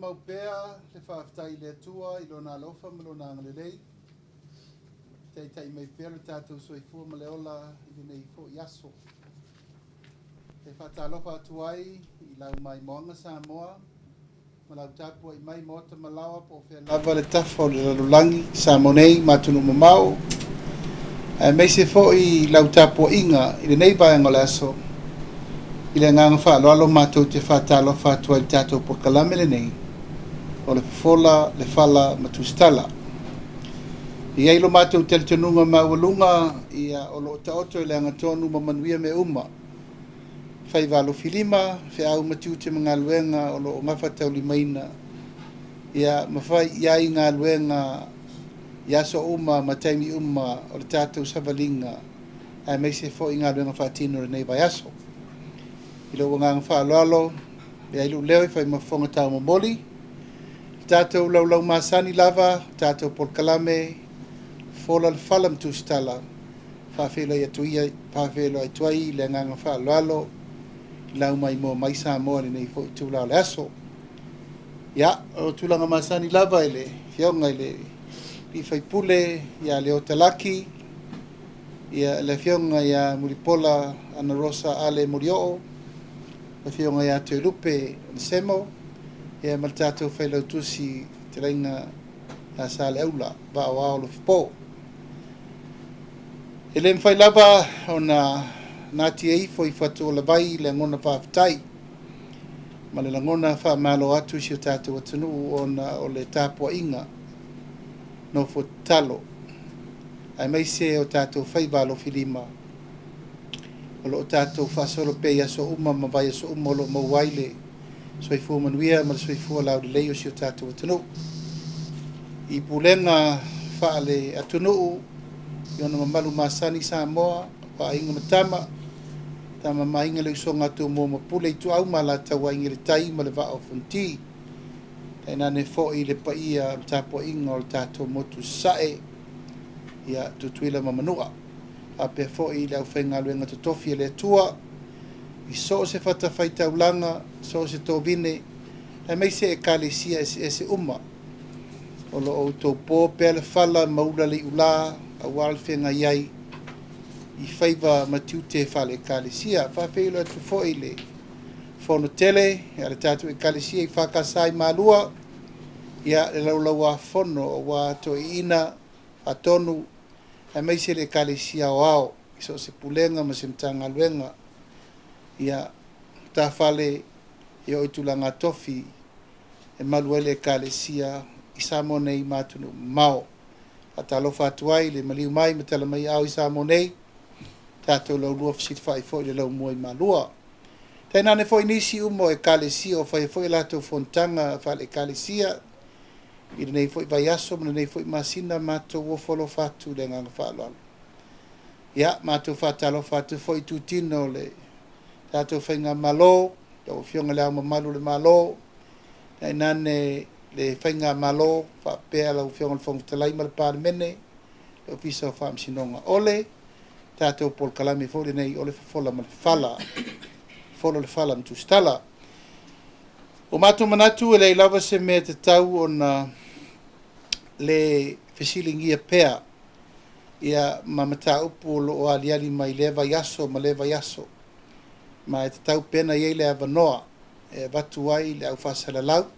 maupea le whaafitai le atua I lona alofa ma lona angalelei. Tai mai pea le tātou soifua ma le ola I nei fo yaso. Te whaatalofa atuai I lau mai moanga Samoa. Ma lau tāpua I mai mota malawa po whea lava le tafa o le lalulangi Samonei matunu mamau. Mei se fo I lau tāpua inga I le nei vai angole aso. I le nganga whaaloalo mātou te whaatalofa atuai le tātou po kalame le nei. O le Fofola Le Fala ma Tusitala. I eilo mātou tel tenunga mawalunga ia o lo taoto I le angatonu ma manuia me uma. Whai walo filima, whai au matiu te mga luenga o lo ngafa tau limaina. Ia mawhai iai ngā luenga iaso uma ma taimi uma o le tātou savalinga. Ai meise fo I ngā luenga whaatino re nei vai aso. I lo ngā whaaloalo, ia ilu leo I whai mafonga tau mamoli. Tātou lau masani lava, tātou polkalame, Fofola Le Fala ma Tusitala. Whawhelo I tuai le nganga whaaloalo, lau mai mo mai Samoa le nei fo I tūlao le aso. Ia, o tūlanga masani lava I le whionga I le I whaipule, ia le o talaki, ia le whionga ia muripola ana rosa ale murioo, le whionga ia te rupe le semo, ia maltatou whailau tusi te reinga a sa le aula, va o ao lo fipo. E le mwhai lava o na nati e ifo I whatu o la vai le ngona whaafitai. Ma le ngona whaamalo atu si o tātou atanu o le tāpua inga no fo talo. Ai mai se o tātou whaivalo filima. O lo tātou whaasolo pe aso uma ma vai aso uma o lo mauaile. Soifua manuia ma le soifua lau le leo si o tātou atanu. I pulenga whaale atunu I ona mamalu masani Samoa wa inga matama tama mainga le so ngatu mo mapule tu au mala tawa inga le tai ma le va o fonti ena ne fo I le paia tapo inga o tātou motu sae ia tutuila mamanua a pe fo I le au whainga luenga totofi le tua I so se fata whaita ulanga so se tōvine e mei se e kālesia e se uma o lo o tō pō pēr le whala maula le ula a wal whenga iai I whaiva matiu te whale kālesia whawhelo atu fo I le whono tele ia le tātou e kālesia I whakasai malua ia le laulau a whono o wā to I ina a tonu e mei se le kālesia o ao I so se pulenga ma se mtanga luenga ia ta whale I o itulanga tofi e maluele kālesia I Samonei matunu mao. A talofa atuai le maliu mai ma tala mai au I Samonei. Tātou lau lua fisit whai fo I le lau mua I malua. Taina ne fo I nisi umo e kālesia o whai fo I lato fontanga whale kālesia. I le nei fo I vai aso ma nei fo I masina mato wofolo fatu le nganga whaaloalo. Ia, mato whatalofa atu fo I tutino le tātou whainga malo. Tau whionga le au mamalu le malo. Taina ne le whainga malo, whapea lau whionga le whongutalai ma le pārmene, le ofisa o whaamsinonga ole, tātou pol kalame fōle nei ole Fofola ma le Fala, Fofola Le Fala ma Tusitala. O mātou manatu e le lava se mea te tau o na le whesilingia pea, ia mamata upu o lo o aliali mai le vaiaso ma le vaiaso, ma e te tau pena iei le avanoa, e vatu ai le au whasalalau,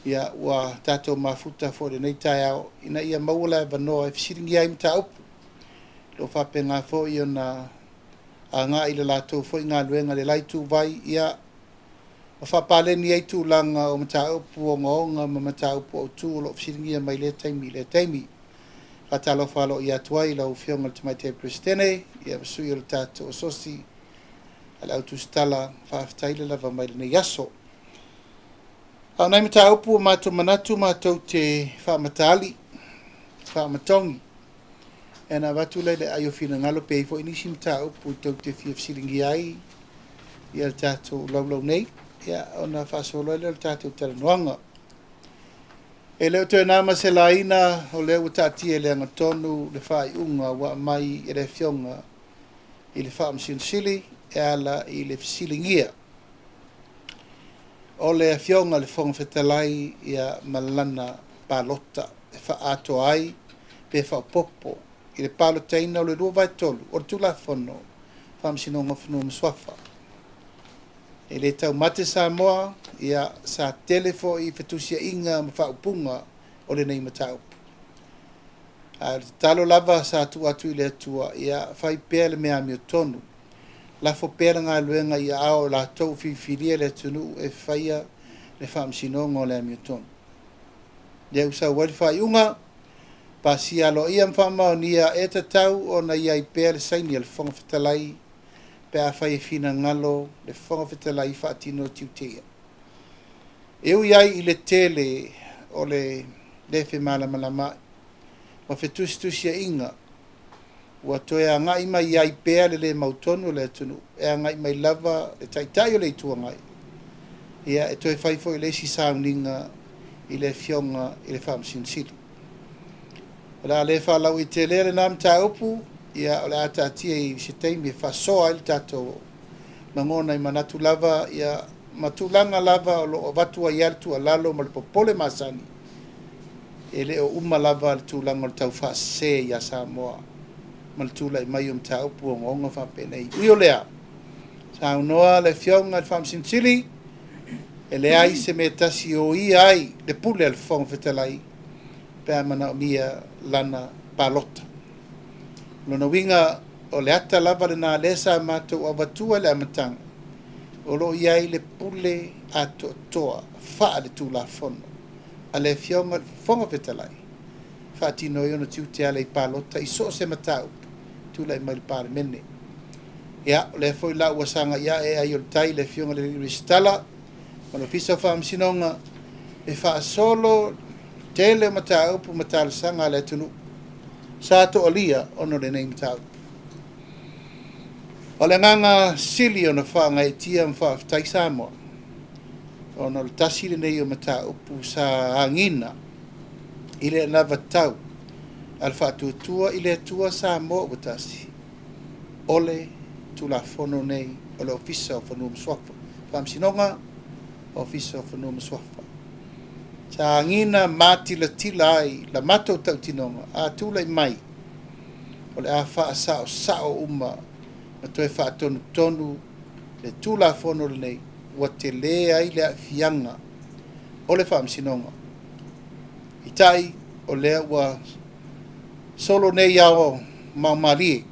ia ua tātou mafuta fo le nei tai au ina ia maula e vanoa e fisiringi ai mta upu. Lo whape ngā fo I ona a ngā I le lātou fo I ngā luenga le laitu vai ia o whapaleni ei tū langa o mta upu o ngaonga ma mta upu o tū lo fisiringi mai le taimi. Whatalo whalo I atuai lau whionga le tamai te presidene ia masui o le tātou o sosi ala au Tusitala whaaftaile lava mai le nei aso. Au nei mata upu o mātou manatu mātou te whaamatali, whaamatongi. E nā watu lei le aio whina ngalo pei fo inisi mata upu tau te whiafsilingi ai I al tātou laulau nei. Ia o nā whaasolo le tātou taranoanga. E leo te nāma se laina o leo tātia le angatonu le whai unga wa mai e le whionga I le whaamsinsili e ala I le whisilingia. o le fionga le fonga fetalai ia malana palota e fa ato ai pe fa popo i le palotaina o le lua vai tolu o le tulafono faamasinoga fonua maswafa e le taumate sa moa ia sa tele foʻi i fetusiaʻiga ma faaupuga o lenei mataupu a le tatalo lava sa atu atu i le atua ia fai pea le mea amiotonu lafo pea le galuega ia ao latou fifilia le atunuu e faia le faamasinoga o le amiotonu le usau ai le faaiʻuga pasia aloia ma faamaonia e tatau ona iai pea le saini a le fofoga fetalai pe a fai finagalo le fofoga fetalai faatino tiuteia e ui ai i le tele o le lefe malamalamaʻi ma fetusitusiaʻiga ua toe agaʻi mai ai pea le lē mautonu o le atunuu e agaʻi mai lava le taʻitaʻi o le ituagai ia e toe fai foʻi le isi sauniga i le fioga i le faamasinosili o le a lē faalau i telea lenā mataupu ia o le a taʻatia i se taimi e faasoa ai le tatou magona i manatu lava ia matulaga lava o loo vatu ai ale tualalo ma le popole masani e le o uma lava le tulaga o le taufaasesē ia Samoa ma le tulaʻi mai o mataupu ogaoga faapenei ui o lea saunoa le fioga le faamasinosili e leai se me tasi o ia ai le pule a le fofoga fetalai pe a manaʻomia lana palota lona uiga o le ata lava lenā lē sa matou avatua le amataga o loo ia ai le pule a toʻatoa faa le tulafono a le fioga le fofoga fetalai faatino ai ona tiutea le palota i so o se mataupu tulaʻi mai le palemene ia o lea foʻi la ua saga ia e ai o le tai le fioga le tusitala ma le ofisa o faamasinoga e faasolo tele mataupu ma talesaga a le atunuu sa toʻalia ona lenei mataupu o le agaga sili ona faagaetia ma faafetai Samoa ona o le tasi lenei o mataupu sa agina i le lava tau a le faatuatua i le atua Samoa ua tasi o le tulafono nei o le ofisa o fanua maswafa faamasinoga ofisa o fanua maswafa sa agina matilatila ai la matou tautinoga a tulaʻi mai o le a faasaʻosaʻo uma ma toe faatonutonu le tulafono lenei ua te lē ai le a'afiaga o le faamasinoga i taʻi o lea ua solo nei ao maomalie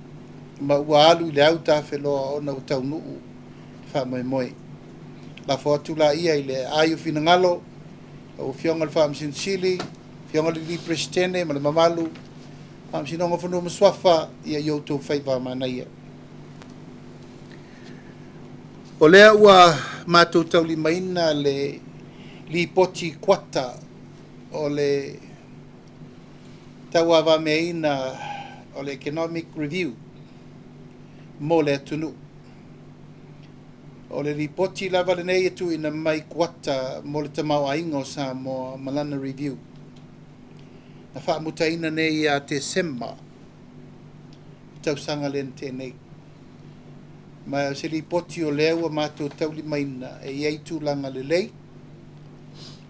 ma ua alu i le au tafeloa ona ua taunuu faamoemoe lafo atu laia i le aio finagalo o fioga le faamasinosili fioga le lipresitene ma le mamalu faamasinoga fanua maswafa ia i outou fai vaamanaia o lea ua matou taulimaina le lipoti kuata o le tauavameaina o le economic review mo le atunuu o le lipoti lava lenei e tuuina mai kuata mo le tamaoaiga o Samoa ma lana review na faamutaina nei iā tesema tausaga lena tenei ma se lipoti o lea ua matou taulimaina e iai tulaga lelei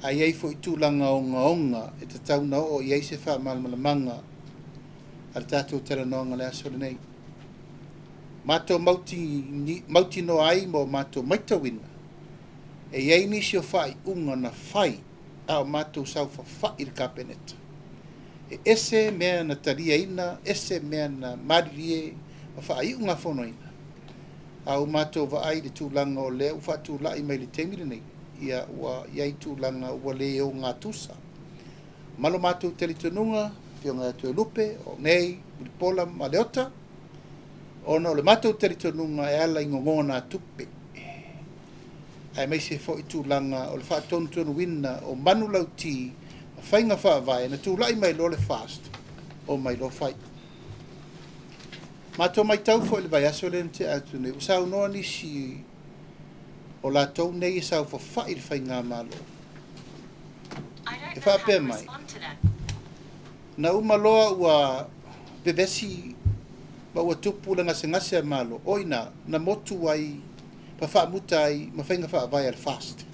a iai foʻi tulaga ogaoga e tatauna oo iai se faamalamalamaga a le tatou talanoga le aso lenei matou mautinoa ai mo matou maitauina e iai nisi o faaiʻuga na fai a o matou saufafaʻi le kapeneta e ese mea na taliaina ese mea na malilie o faaiʻuga fonoina au matou vaai le tulaga o lea ua faatulaʻi mai le taimi lenei ia ua iai tulaga ua lē o gatusa ma lo matou talitonuga fioga atu e lupe o nei ulipola ma leota ona o le matou talitonuga e ala i gogona atupe ae maise foʻi tulaga o le faatonutonuina o manu lauti ma faiga faavae na tulaʻi mai lo le fast o mai lo fai matou maitau foʻi le vaiaso lena te atu nei ua saunoa nisi o latou nei e saufafaʻi le faigā malo e faapea mai na uma loa ua vevesi ma ua tupu le gasegase a malo oina na motu ai pa faamuta ai ma faiga faavae a le fast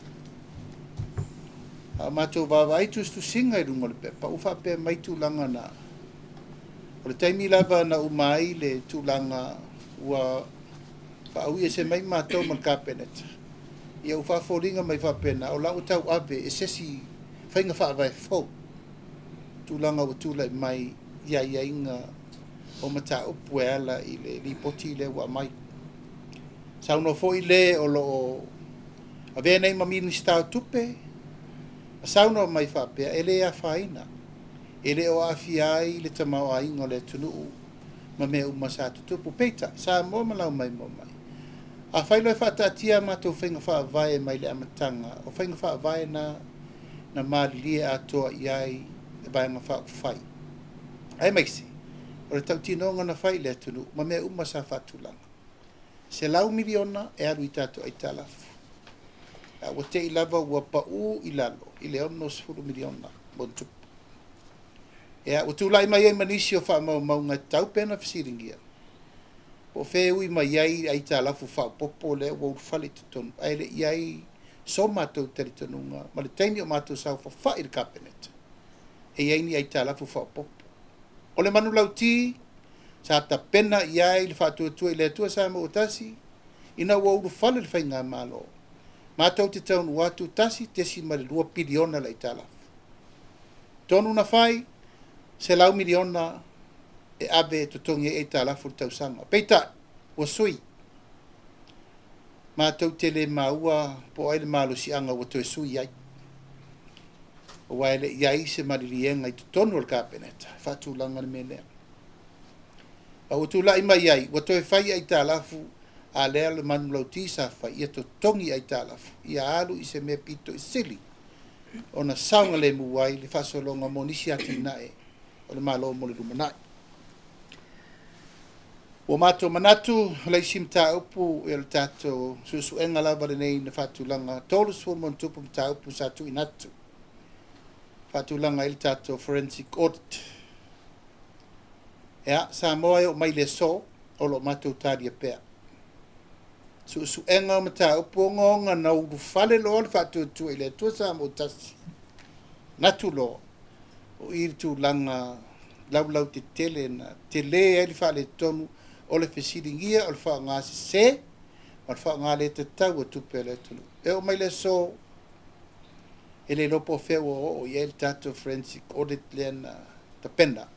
Mātou vāwai tu singa I runga le pepa. Ufa pe mai tūlanga na. O le taimi lava na umai le tūlanga ua whaaui se mai mātou man kāpeneta. Ia ufa fōringa mai whapena. O lau tau ave e sesi whainga whaawai fō. Tūlanga ua tūlai mai ia inga o mata upu e ala I le lipoti le ua mai. Sauno fō I le o lo a vea nei mamini stau tupe. Sauno mai whapea, ele a whaina. Ele o awhiai le tamau a ingo le tunuu. Ma mea umasa tutupu peita. Sa mo malau mai mo mai. A whailoi whaatatia mātou whainga whaavae mai le amatanga. O whainga whaavae na mālilia atoa iai e vaianga whaakuwhai. Ai maisi. O le tautinonga na whai le tunuu. Ma mea umasa whaatulanga. Se lau miliona e aru I tātou ai talafu. Ua te I lava ua pa'u I lalo, I le ono 10 miliona, bon tupu. Ua tūlai mai ai manisi o whaamaunga tau pena fisiringia. O wheui mai ai ai tā lafu whaapopo le ua urwhale te tonu. Ai le iai so mātou tari tonunga, ma le taimi o mātou sau whawha I le kapeneta. E iai ni ai tā lafu whaapopo. O le manu lau ti, sa ta pena iai le whaatuatua I le atua sa mo otasi, ina ua urwhale le whainga malo. Mātou te taunu watu tasi tesi ma le 2 piliona la italafu. Tonu na whai, se lau miliona e ave e totongi e italafu le tausanga. Peita, ua sui. Mātou te le maua po ai le malo si anga ua toe sui ai. O waele iai se maririenga I totonu al kapeneta. Fatu langa le menea. A ua tula ima iai, ua toe whai ai italafu a lea le manu lau tisa fa ia to tongi ai talafu ia alu I se mea pito I sili o na saunga le muwai le fasolonga monisi ati nae o le malo mo le rumanai o mato manatu le simta upu e le tato susu enga lava le nei na fatulanga tolus for montupu mta upu satu inatu fatulanga il tato forensic audit ea sa moe o mai le so o lo mato tadia pea su enga mata uponga na u fale lo fa tu ile tu sa mo tas natulo o ir tu langa lau te tele na tele ele fa le tonu o le fesiringia o le fa nga se o le fa nga le te tau tu pele tu e o mai le so ele lo po fe o ye tato forensic audit len ta penda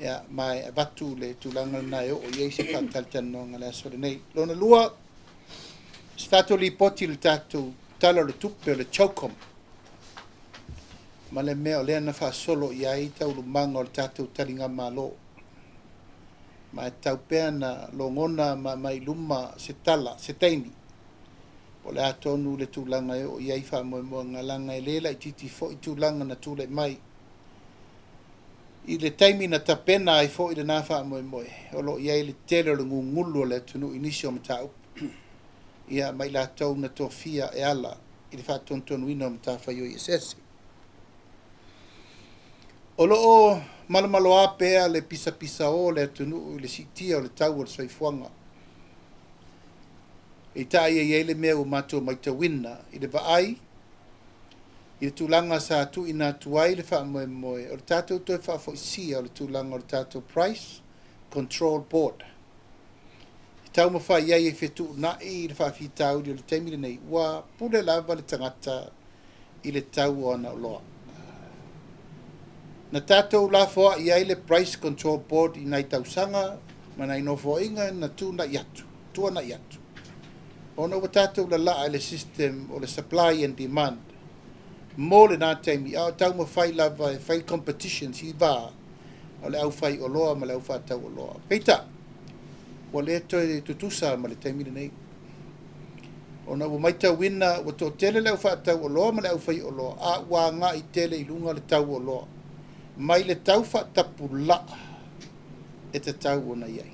ya mai vatu le tulanga na o ye se fatal no ngala so nei lona lua stato li poti il tatu talo le tupe le chokom ma le mea le na fa solo ia I tau lu mango le tatu talinga malo ma tau pena longona ma mai luma se tala se taini o le atonu le tulanga o ia fa mo ngalanga lela I titi fo I tulanga na tule mai I le taimi na tapena ai fo I le nafa moe. O lo ia le tele le ngungulu le tunu inisio mta ia mai la tau na tofia e ala I le fa tontonu ina mta fa yo ISS. O lo o malo apea le pisa o le tunu I le sitia o le tau o le soifuanga. I ta ia le mea o mato mai ta winna I le vaai I le tūlanga sa tu ina tuai le wha moe. O le tātou toi wha fo isia o le tūlanga o le tātou Price Control Board. I tau ma wha iai e whetu na I le wha whitau I le teimile nei. Wa pule lava le tangata I le tau o ana loa. Na tātou la fo iai le Price Control Board I nai tausanga ma nai no fo inga na tu na iatu. Tua na iatu. Ona wa tātou la laa le system o le supply and demand. Mo le nā taimi, au tau ma whai lava e whai competitions I wā, o le au whai o loa ma le au whātau o loa. Peita, o le toi tutusa ma le taimi nei. O na wa maita wina, wa tō tele le au whātau o loa ma le au whai o loa, a wā ngā I tele I lunga le tau o loa. Mai le tau whātapu la, e te tau o na iai.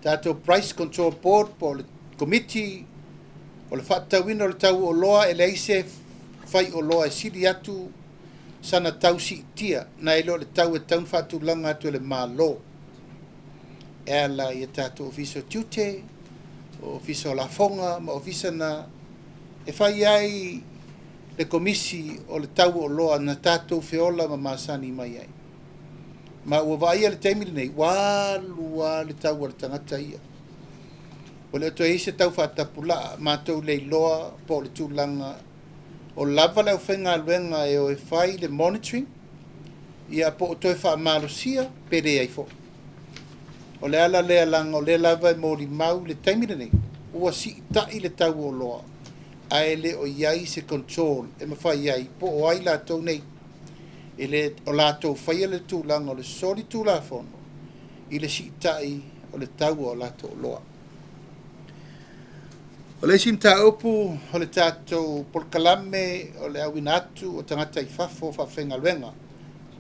Tātou Price Control Board, po le committee, o le whātau wina o le tau o loa, e le aise fai o loa e siri atu sana tau si tia na ilo le tau e taun fatu langa atu le malo e ala i tatu ofiso tiute ofiso la fonga ma ofisa na e fai ai le komisi o le tau o loa na tātou feola ma masani mai ai. Ma ua vaia le taimile nei, wālua le tau o le tangata ia. O le ato eise tau whatapula mātou le loa po le tūlanga o lava le whenga luenga e o e whai le monitoring ia po o toi wha malosia pere ai fo. O le ala le alanga o le lava e mōri mau le taimile nei, ua si tai le tau o loa. Ai le o iai se control e mawhai iai po o ai la tau nei e le o la tau whaia le tūlanga o le sori tūla fono i le si tai o le tau o la tau loa. O le sim ta opu o le tātou polkalame o le awina atu o tangata i fafo whawhenga luenga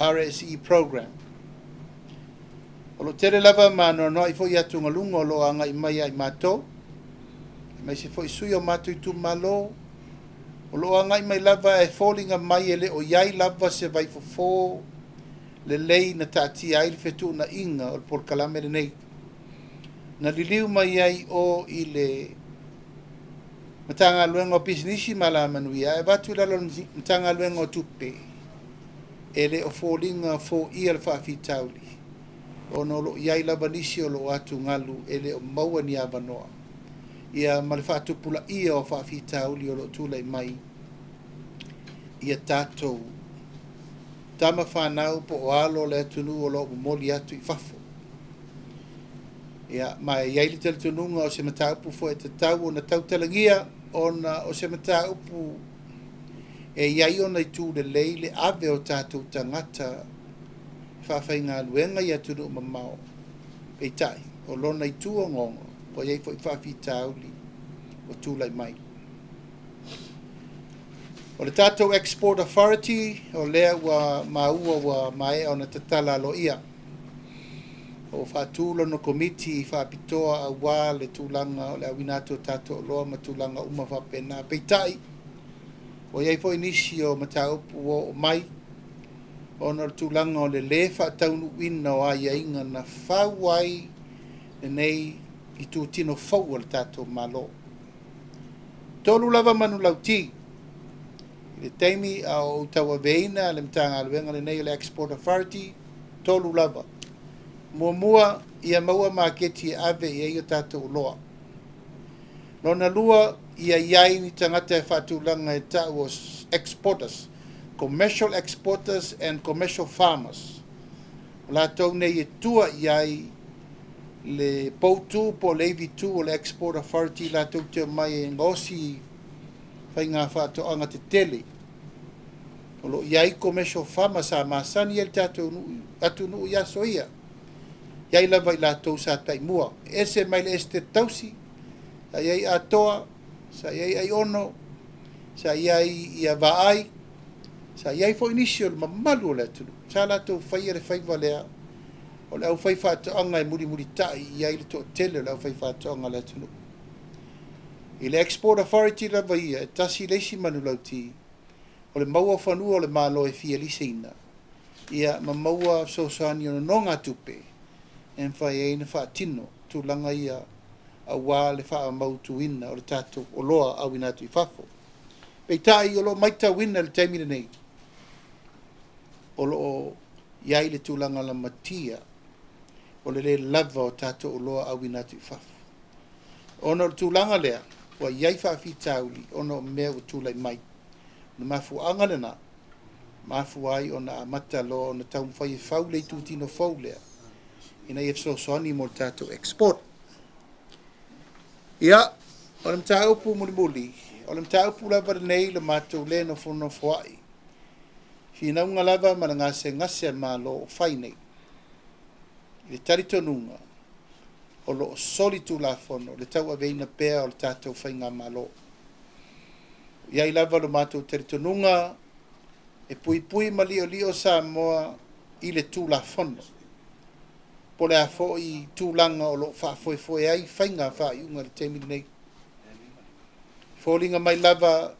RSE program. O lo tere lava ma no i fo i atu ngalunga o lo anga i mai ai mātou. Mai se fo i sui o mātou i tu malo. O lo anga i mai lava e fallinga mai ele o iai lava se vai fofo le lei na taati ai le fetu na inga o le polkalame le nei. Na liliu mai ai o i le matanga luenga o businessi mala manuia e vatu lalo matanga luenga o tupe. Ele o fallinga fo ia le whaafitauli. O no lo iai lava nisi o lo atu ngalu ele o maua ni avanoa. Ia malefatu pula ia o whaafitauli o lo tūlai mai. Ia tātou. Tama whanau po o alo le atunu o lo moli atu i fafo. Ia mai iai li tala tununga o se mataupu fo e te tau o na tautalangia o se mataupu e iai o na i tū le leile ave o tātou tangata whawhainga luenga i atunu o mamao. Peitai, o lona i tū o ngongo. O iei fo i whawhitauli o tūlai mai. O le tātou Export Authority o lea ua maua ua mae o na tatala alo ia. O whātūlo no komiti whāpitoa a wā le tūlanga o le awinatu o tātou loa ma tūlanga uma whapena peitai. O iei fo inisi o mataupu o mai. O na tūlanga o le le whātaunu wina o aia inga na whawai nei i tū tino fau al tātou malo. Tolu lava manu lauti. Le teimi au tawa veina le mtanga aluenga le nei le Export Authority. Tolu lava. Mua ia maua maketi ave ia i o tātou loa. Lona lua ia iai ni tangata e whatulanga e tau o exporters. Commercial exporters and commercial farmers. La tau nei e tua iai le poutu po levi tu o le Export Authority la tau te mai e ngosi whai ngā whātoanga te tele. O lo iai commercial farmers a masani el tātou atu nuu ia soia. Iai lava i la tau sa tai mua. Ese mai le este tausi, sa iai atoa, sa iai ai ono, sa iai ia vaai, sa iai fo inisio le mamalu o le atunu. Sa la tau whai re whai valea, o le au whai whātoanga e muri tai, iai le tō tele o le au whai whātoanga le atunu. I le Export Authority lava ia, e tasi leisi manu lauti, o le maua whanua o le malo e fia liseina, ia ma maua sosoani o no ngā tupe, en whai e ina whaatino, tūlanga ia a wā le wha mautu ina o le tātou o loa au inatu i whafo. Pei tai o lo maita wina le taimina nei, o lo iai le tūlanga la matia, o le lava o tātou o loa au inatu i whafo. Ono le tūlanga lea, wa iai whaafitauli, ono mea o tūlai mai. Na mafu angalena, mafu ai o na amata lo o na tau mwhai e whau le tūtino whau lea. Ina i efso soani mo tātou export. Ia, o le mtaupu muli, o le mtaupu lava nei le mātou le no whono whai. Whina unga lava mana ngase ma lo o whai nei. I le taritonunga, o lo solitu la whono, le tau aveina pēr o le tātou whai ngā malo. Iai lava lo mātou taritonunga, e pui ma lio sa moa i le tū la whono. Po le a fo i tūlanga o lo whaafoe ai, whainga whaiunga le temini nei. Fōlinga mai lava,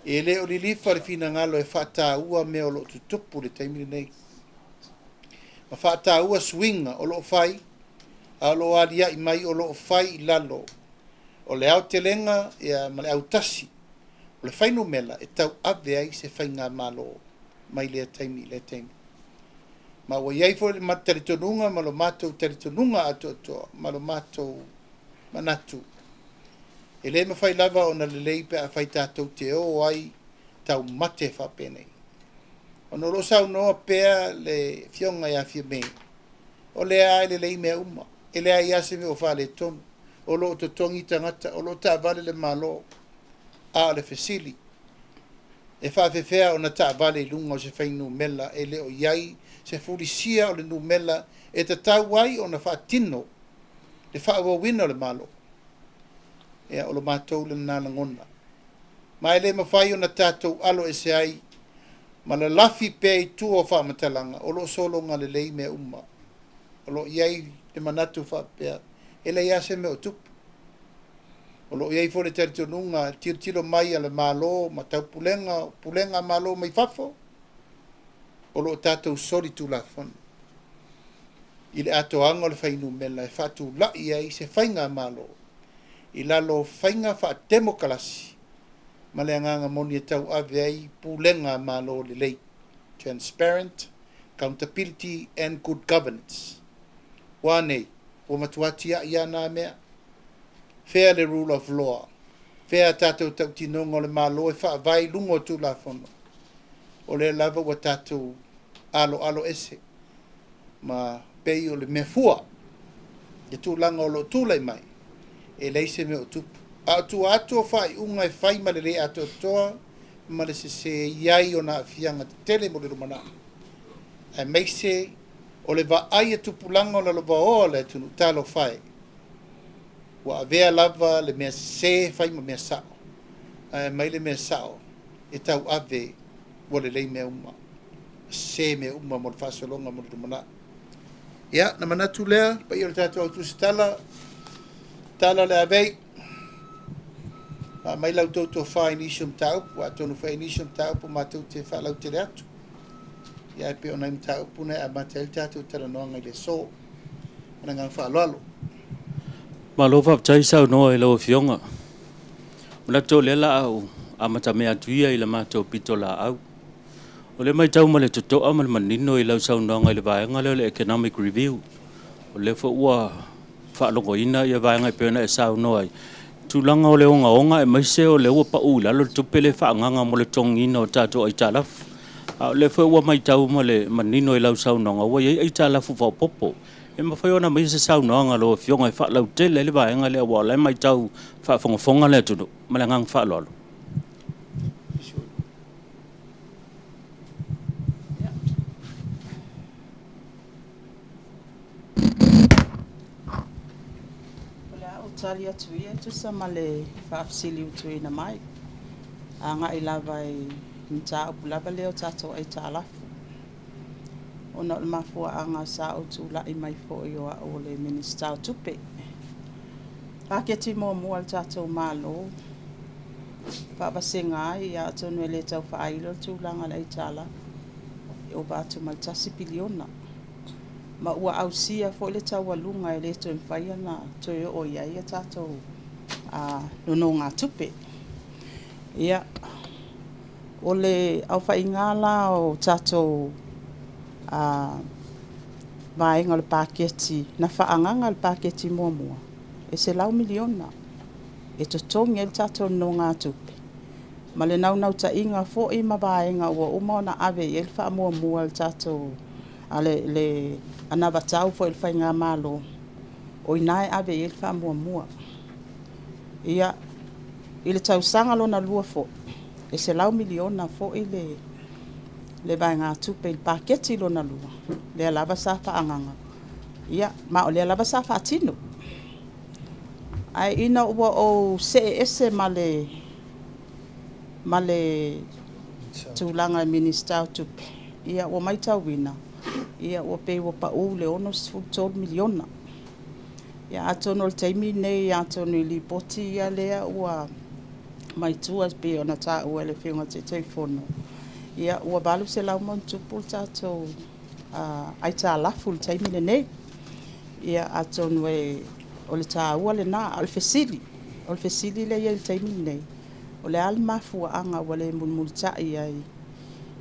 e le o li lifa le fina ngalo e whaata ua me o lo tutupu le temini nei. Ma whaata ua swinga o lo whai, a lo alia i mai o lo whai i lalo. O le au telenga, ma le au tasi, O le whainu mela e tau ave ai se whainga malo mai lea taimi, lea taimi. Ma wa iai fo le mataritonunga, ma lo mātou taritonunga ato atoa, ma lo mātou manatu. E le ma whai lava o na le leipe a whai tātou te o ai tau mate whapenei. O no lo sau noa pēr le fionga ia fia mei. O le ai le lei mea uma. E le ai ase me o whale tonu. O lo to tongi tangata, o lo ta vale le malo. A le fesili. E whawhewhea o na ta vale lunga o se whainu mela e le o iai se fulisia o le nu mela e ta tau ai o na whaatino le whaawawina o le malo. E o lo mātou le nana ngona. Ma e le mawhai o na tātou alo e se ai ma la lafi pe i tu o whaamatalanga o lo solo ngā le lei mea uma. O lo iai le manatu whapea e le iase me o tupu. O lo iai fo le teritonunga tiro mai ale malo ma tau pulenga malo mai fafo. O lo tātou sori tu la fon. I le ato anga le whainu mela e whatu la iai se whainga malo. I lalo whainga wha demokalasi. Ma le anganga moni e tau ave ai pulenga malo le lei. Transparent, accountability and good governance. Wane, o matuatia ia nā mea. Fair le rule of law. Fair tātou tau tinongo le malo e wha vai lungo tu la fono. O le lava wa tātou alo ese. Ma pei o le mea fua. E tu langa o lo tūlai mai. E leise me o tupu. A tu ato fai unga e fai ma le re ato toa. Ma le se iai o na fianga tele mo le rumana. E meise o le va ai e tupulanga o la loba o le tunu talo fai. Wa avea lava le mea se fai ma mea sao. Mai le mea sao. E tau ave wa le lei mea uma. Se mea uma mo le fasolonga mo le rumana. Ia, na manatu lea, pa i o le tātou au tusitala. Tala le avei. Mai lau tautou whae nisium taupu, a tonu whae nisium taupu, mātou te wha lau te reatu. Ia e pe o naim taupu ne, a mātou tātou tala noa ngai le so. Ana ngang wha aloalo. Ma lo fa tai sau no e lo fionga. Una to le la au a mata me atuia i la mato pito la au. O le mai tau ma le toto a ma manino i lau sau no ngai le vaenga le economic review. O le fo ua fa longo ina ia vaenga pe na e sau no ai. Tulanga o le onga e mai se o le ua pa u la lo tupele fa nganga mo le tongina o tato ai talaf. A le fo ua mai tau ma le manino i lau sau no nga ua ai talafu fa popo. E ma foi ona mai se sau no nga lo fionga fa lau tele le vaenga le wa le mai tau fa fonga le tudo ma le ngang fa lolo. Tali atu ia tu sama le whaafsili utu ina mai. Anga i lava i mta upu lava leo tato ai tālafu. Ona o mafua anga sa utu la i mai fo i oa o le minister tupe. Haketi mo mua le tato malo. Whaabasenga ai a tonu e le tau whaailo tu langa le i tāla. E o bātu maltasi piliona. Ma ua au sia fo le tau walunga e le to mwhaia na toi o iai a tātou nono ngā tupe. Ia, o le au whaingala o tātou vaenga le paketi, na whaanganga le paketi mua. E se lau miliona. E to tongi e le tātou nono ngā tupe. Ma le nau ta inga fo i ma vaenga ua umona ave e le wha mua le tātou le ana batau fo il fai ngā malo o inae ave il fa mua ia ile tau sanga lona lua fo e se lau miliona fo ile le vai ngā tupe il paketi lona lua le alava sa fa anganga ia ma o le alava sa fa tino ai ina ua o se ese male tūlanga minister tupe ia o mai tau wina ia o pe o pa o le ono 12 miliona ia atono le taimi nei atono li poti ia lea ua mai tua pe ona ta o le finga te telefono ia ua balu se lau mon tupu tato ai ta la full taimi nei ia atono e o le ta o le na al fesili le ia le taimi nei O le ala mafuaaga ua le mulimulitaʻi ai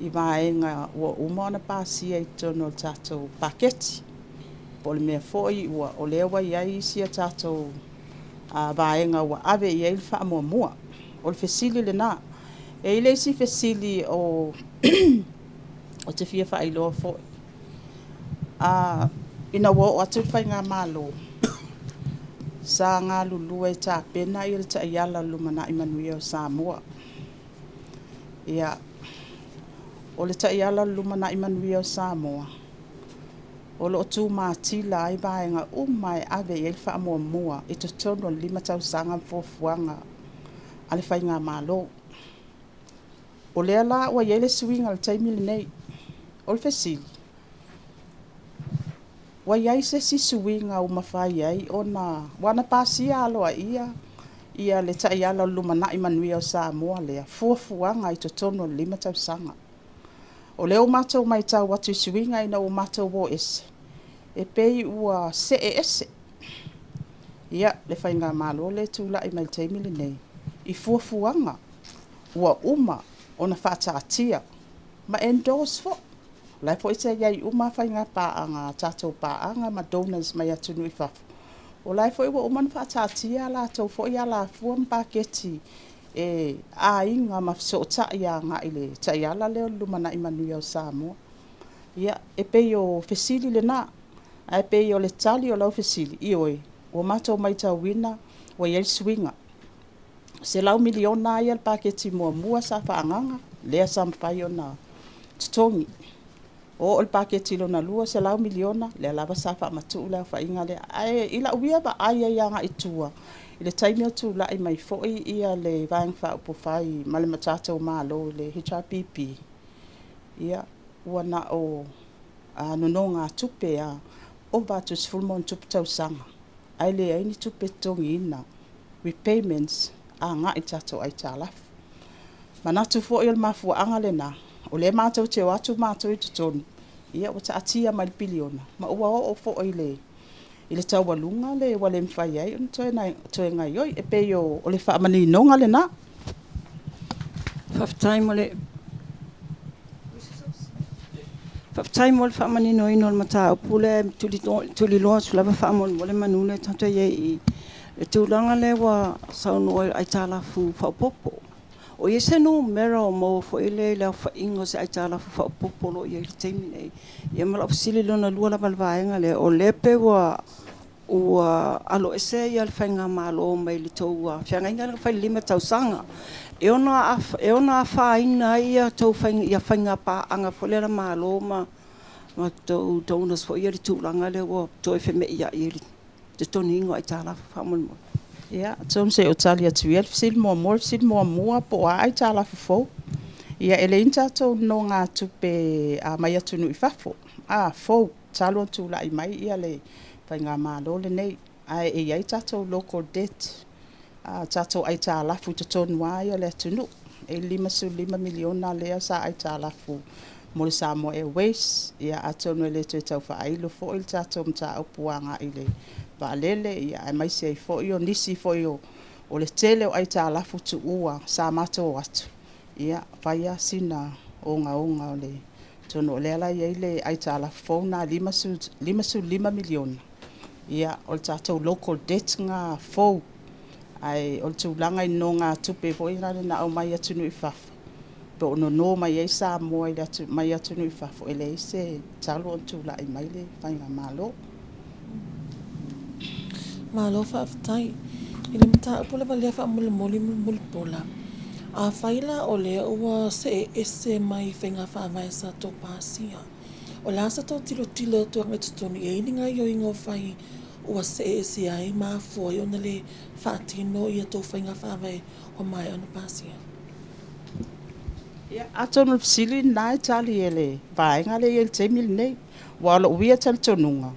i vaega ua uma ona pasia i tono o le tatou paketi. Po le mea foʻi ua o lea ua iai isia tatou vaega ua ave i ai le faamuamua o le fesili lenā. E i le isi fesili o o te fia faailoa foʻi. Ina ua o atu le faigā mālō. Sa ngā lulua e tāpena i le taʻiala lumanaʻi manuia o Samoa. Ia, o le taʻiala lumanaʻi manuia o Samoa. O loo tumātila ai vaega uma e ave i ai le faamuamua i totonu o le 5 tausaga fofuaga a le faigā mālō. O lea la ua iai le suiga le taimi lenei o le fesili. Ua iai se sisuiga uma fai ai ona ua pasia aloa ia le taʻiala o lumanaʻi manuia o Samoa lea fuafuaga i totonu o le 5 tausaga. O lea o matou mai tau atu i suiga ina ua matou o ese. E pei ua se ese. Ia, le faigā mālō le tulaʻi mai le taimi lenei. I fuafuaga ua uma ona faatatia ma endorse fo. Lai po ite iai uma faigā paaga tatou paaga ma donors mai atu nui fafu. O lai fo ua uma na faatatia latou foʻi a lafua ma paketi e aiga ma fesootaʻi agaʻi le taʻiala lea o lumanaʻi manuia o Samoa. Ia, e pei o fesili lenā, ae pei o le tali o lau fesili i oe. Ua matou mai tauina ua iai le suiga. Se lau miliona ia le paketi muamua sa faagaga, lea sa mafai ona totogi. O le paketi lona lua se lau miliona, lea lava sa faamatuu le aufaiga lea. Ae i lauia vaai ai agaʻi tua. I le taimi o tulaʻi mai foʻi ia le vaega faaupufai ma le matatou mālō le HRPP. Ia, ua na o nonoga tupe a o vatusifulemona tupe tausaga. Ai leai ni tupe togiina repayments agaʻi tatou ai talafu. Manatu foʻi o le mafuaaga lenā. O le matou te atu matou i totonu. Ia ua taatia mai le piliona. Ma ua oo foʻi i le taualuga le ua le mafai ai ona toe gai oi e pei o le faamaninoga lenā. Whaptai mo le whaamanino ino le mataupu le tuli loa sulava whaamon le manune tata iei e tūlanga le wa sauno ai tālafu whaupopo. O i se no mera o mo fo ile le whaingo se ai tālafu whaupopo lo i le teimi nei. Ia mala pasili lona lua la valvaenga le o lepe wa alo ese ia le whainga malo mai le toua. Whianga inga le whai 5 tausanga. E ona whaina ia tau whainga pa anga fole la malo ma tau donas fo ia le tūlanga le wa toi wheme ia i li. Te toni ingo ai tālafu whaamon mo. Ia, tom se o tali atu ia, fisil mua mua po a ai tālafu fou. Ia, ele inta tau no ngā tupe a mai atu nui fafo. Fou, talo tu la i mai ia le whainga mālo le nei. Ai e iai tātou local debt. Tātou ai tālafu te tonu ia le atunu. E 5 miliona lea sa ai tālafu. Mo le Samoa Airways, ia atau no le tue tau whaailu fo il tātou mta upuanga i le vaalele, ia ai mai se fo i o nisi fo i o le tele o ai tālafu tu ua sa mato atu. Ia, whaia sina onga o le tono le ala i le ai tālafu fo na 5 miliona. Ia, o le tātou local debt ngā fo, ai o le tūlanga i no ngā tupe fo i rane na au mai atu nui fafu. Po no mai ai sa mo ai atu mai atu nui fafo ele se talo tu la i mai le fainga malo fa aftai ile mta pula valia fa mol pola a faila o le ua se ese mai fainga fa vai sa to pasia o la sa to tilo to ngat to ni e ninga yo ingo fai ua se ese ai ma fo yo nele fa tino ia to fainga fa vai o mai ona pasia. Ia, ato no fisili nai tali ele vaenga le ele te mil nei. Wala uia tali tonunga.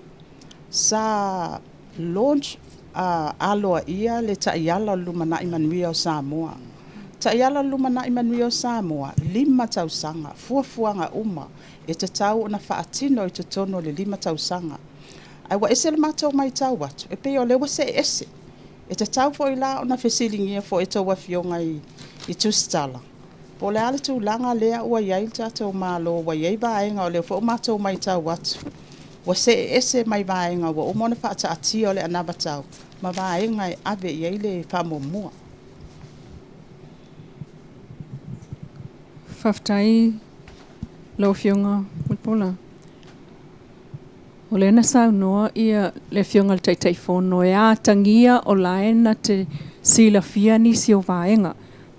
Sa launch aloa ia le taʻiala lumanaʻi manuia o Samoa. Taʻiala lumanaʻi manuia o Samoa, 5 tausaga, fuafuaga uma, e te tau ona whaatino i te tono le 5 tausaga. Ai wa ese le matou mai tau atu, e pei o le wa se ese. E te tau fo i la ona fesilingia fo e tau wafionga i Tusitala. Po le ale tūlanga lea ua iai tātou mālo, wa iai vaenga o leo fo mātou mai tau atu. Wa se ese mai vaenga wa umona whaata atia o le anaba tau. Ma vaenga e ave iai le whamomua. Whaftai lau fionga mutpola. O le na sau noa ia le fionga le taitai whono e ātangia o laena te sila fia nisi o vaenga.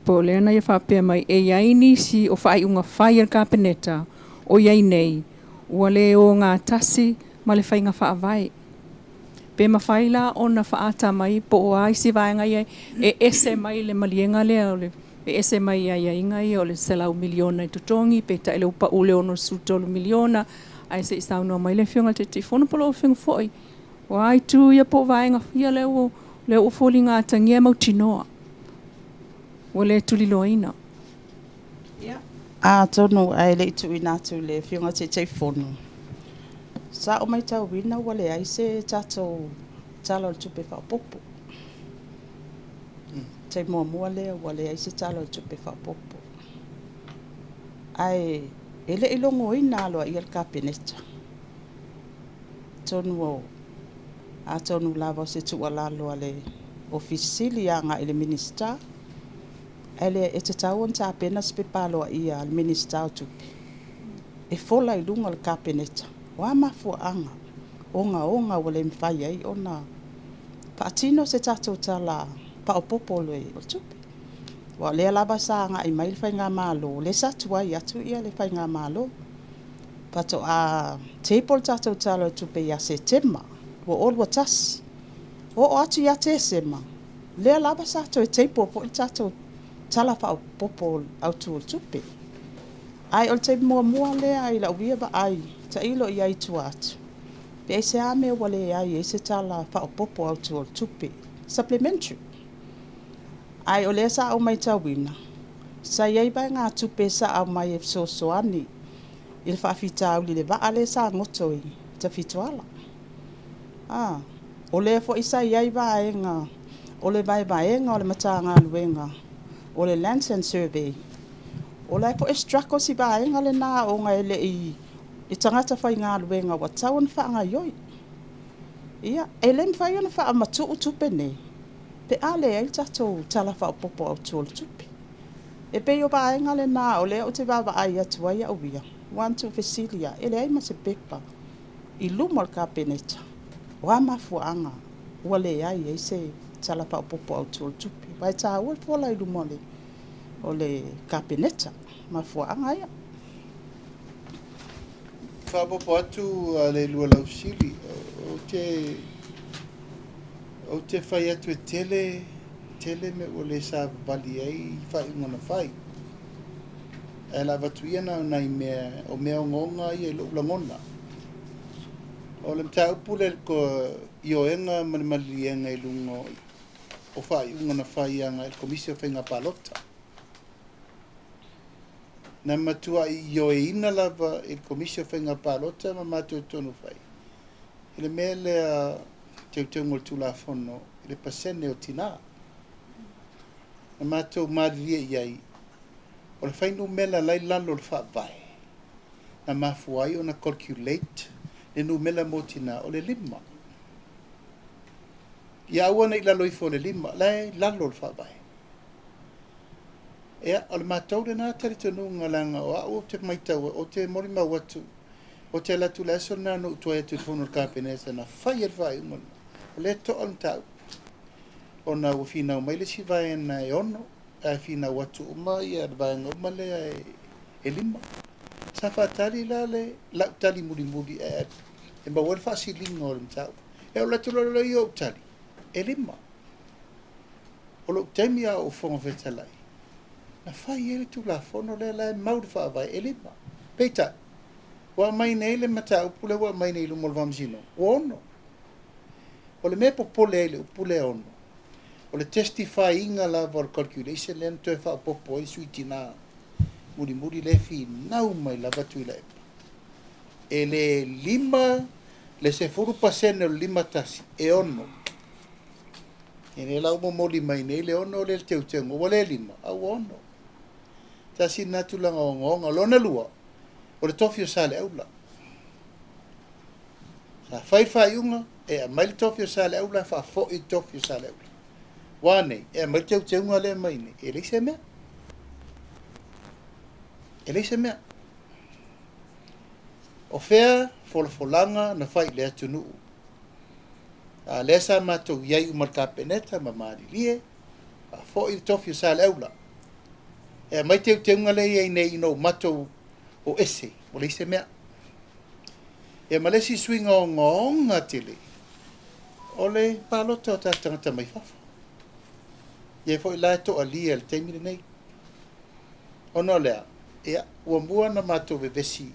Po le na ia whapea mai e iai nisi o whai unga whai al kapeneta o iai nei. Ua le o ngā tasi ma le whainga whaavai. Pe ma whaila o na whaata mai po o aisi vaenga ia e ese mai le malienga lea o le e ese mai ia inga ia o le selau miliona i tutongi pe ta ele upa ule ono sutolu miliona ai se isau no mai le fionga te tifonu polo o fionga foi. O ai tu ia po vaenga ia le o foli ngā tangia mau tinoa. O le tuliloina. A tonu ai le itu inatu le fionga te tifonu. Sa o mai tau wina wale ai se tatou talo le tupe whapopo. Te mua lea wale ai se talo le tupe whapopo. Ai ele ilongo ina aloa i al kapeneta. Tonu o a tonu lava se tu alalo ale ofisili anga ele minister. Ele e te tau on ta pena spe palo i al minister tupe. E fola i lunga al kapeneta. Wa mafu anga. Onga wale mwhai ai ona. Paatino se tatou tala paopopo le o tupe. Wa lea laba sa anga i mail whai ngā malo. Le satua i atu ia le whai ngā malo. Pato a teipol tatou tala tupe ia se tema. Wa olwa tasi. O atu ia te sema. Lea laba sa to e teipol po i tatou tala paopopo au tu o tupe. Ai ol te mua lea i la uia ba ai. Ta ilo i ai tu atu. Pe ai se ame wale ai e se tala paopopo au tu o tupe. Supplementary. Ai o lea sa au mai tawina. Sa iai bai ngā tupe sa au mai e soani. Il whaafita au li le waa le sa ngotoi. Ta fituala. O lea fo isa iai bai ngā. O le bai o le mata ngā luenga. O le Lands and Survey. O lea fo e strako si bai ngā le nā o ngā ele i tangata whai ngā luenga wa tau na wha yoi. Ia, e le mwhai ana wha matu utupe nei. Pe ale ai tatou tala wha popo au tuol tupe. E pe o ba ngale na o le o te baba ai atu ai au ia. Want Fesilia, ele ai ma se pepa. I lumal ka peneta. Wa mafuanga. Wale ai e se tala wha popo au tuol tupe. Vai ta ua fola i lumole. O le ka peneta. Mafuanga ia. Whapopo atu le lua lau sili. O te whai atu e tele me o le sa bali ai whai ngona whai. E la watu iana o nei mea o mea o ngonga i e lukla ngona. O le mta upule ko i o enga mali enga i lungo o whai ngona whai anga il komisio whainga palota. Na matua i o e ina lava il komisio whainga palota ma matua tonu whai. Ile mea lea te ngol tula fono le pasene o tina na matou maria iai o le fainu mela lai lalo le whaavai na mafuai o na calculate le nu mela mo tina o le lima ia ua na i lalo i fo le lima lai lalo le whaavai ea o le matou le nā tari tonu ngalanga o te maitau o te morima watu o te latu leso na no utua e tu fono le kapenesa na whai e whai umona le to on tau ona o fina o mai le si vai na e ono a fina watu o mai a vai no male e lima sa fa tali la tali muri e ba wel fa si lingo o tau e o le to lo yo tali e lima o lo temia o fongo vetalai na fai ele tu la fono le la mau fa vai e lima peta wa mai nei le mata o pule wa mai nei lo molvamsino ono o le me popole le upule ono o le testify inga la vor calculation le to fa popo i suitina muri le fi nau mai la vatu le e le lima le se furu pasene o lima tasi e ono E ne lau moli mai nei le ono le teu o le lima, au ono. Ta si natu langa o ngonga, lona lua, o le tofi o sale aula. Sa fai unga, e a mai le tofi o sale aula, fa fo i tofi o sale aula. Wane, e a mai teu unga le mai ne, e leise mea. E leise mea. O fea, folanga na fai le atunu. A lesa matou iai umar kapeneta ma marilie, a fo i tofi o sale aula. E mai teu unga le iai nei ino matou o ese, o leise mea. E malesi swinga o ngonga tele. O le palota o tangata mai fafa. Ia fo i la to alia le teimire nei. Ono lea, ia, ua mua na matou vevesi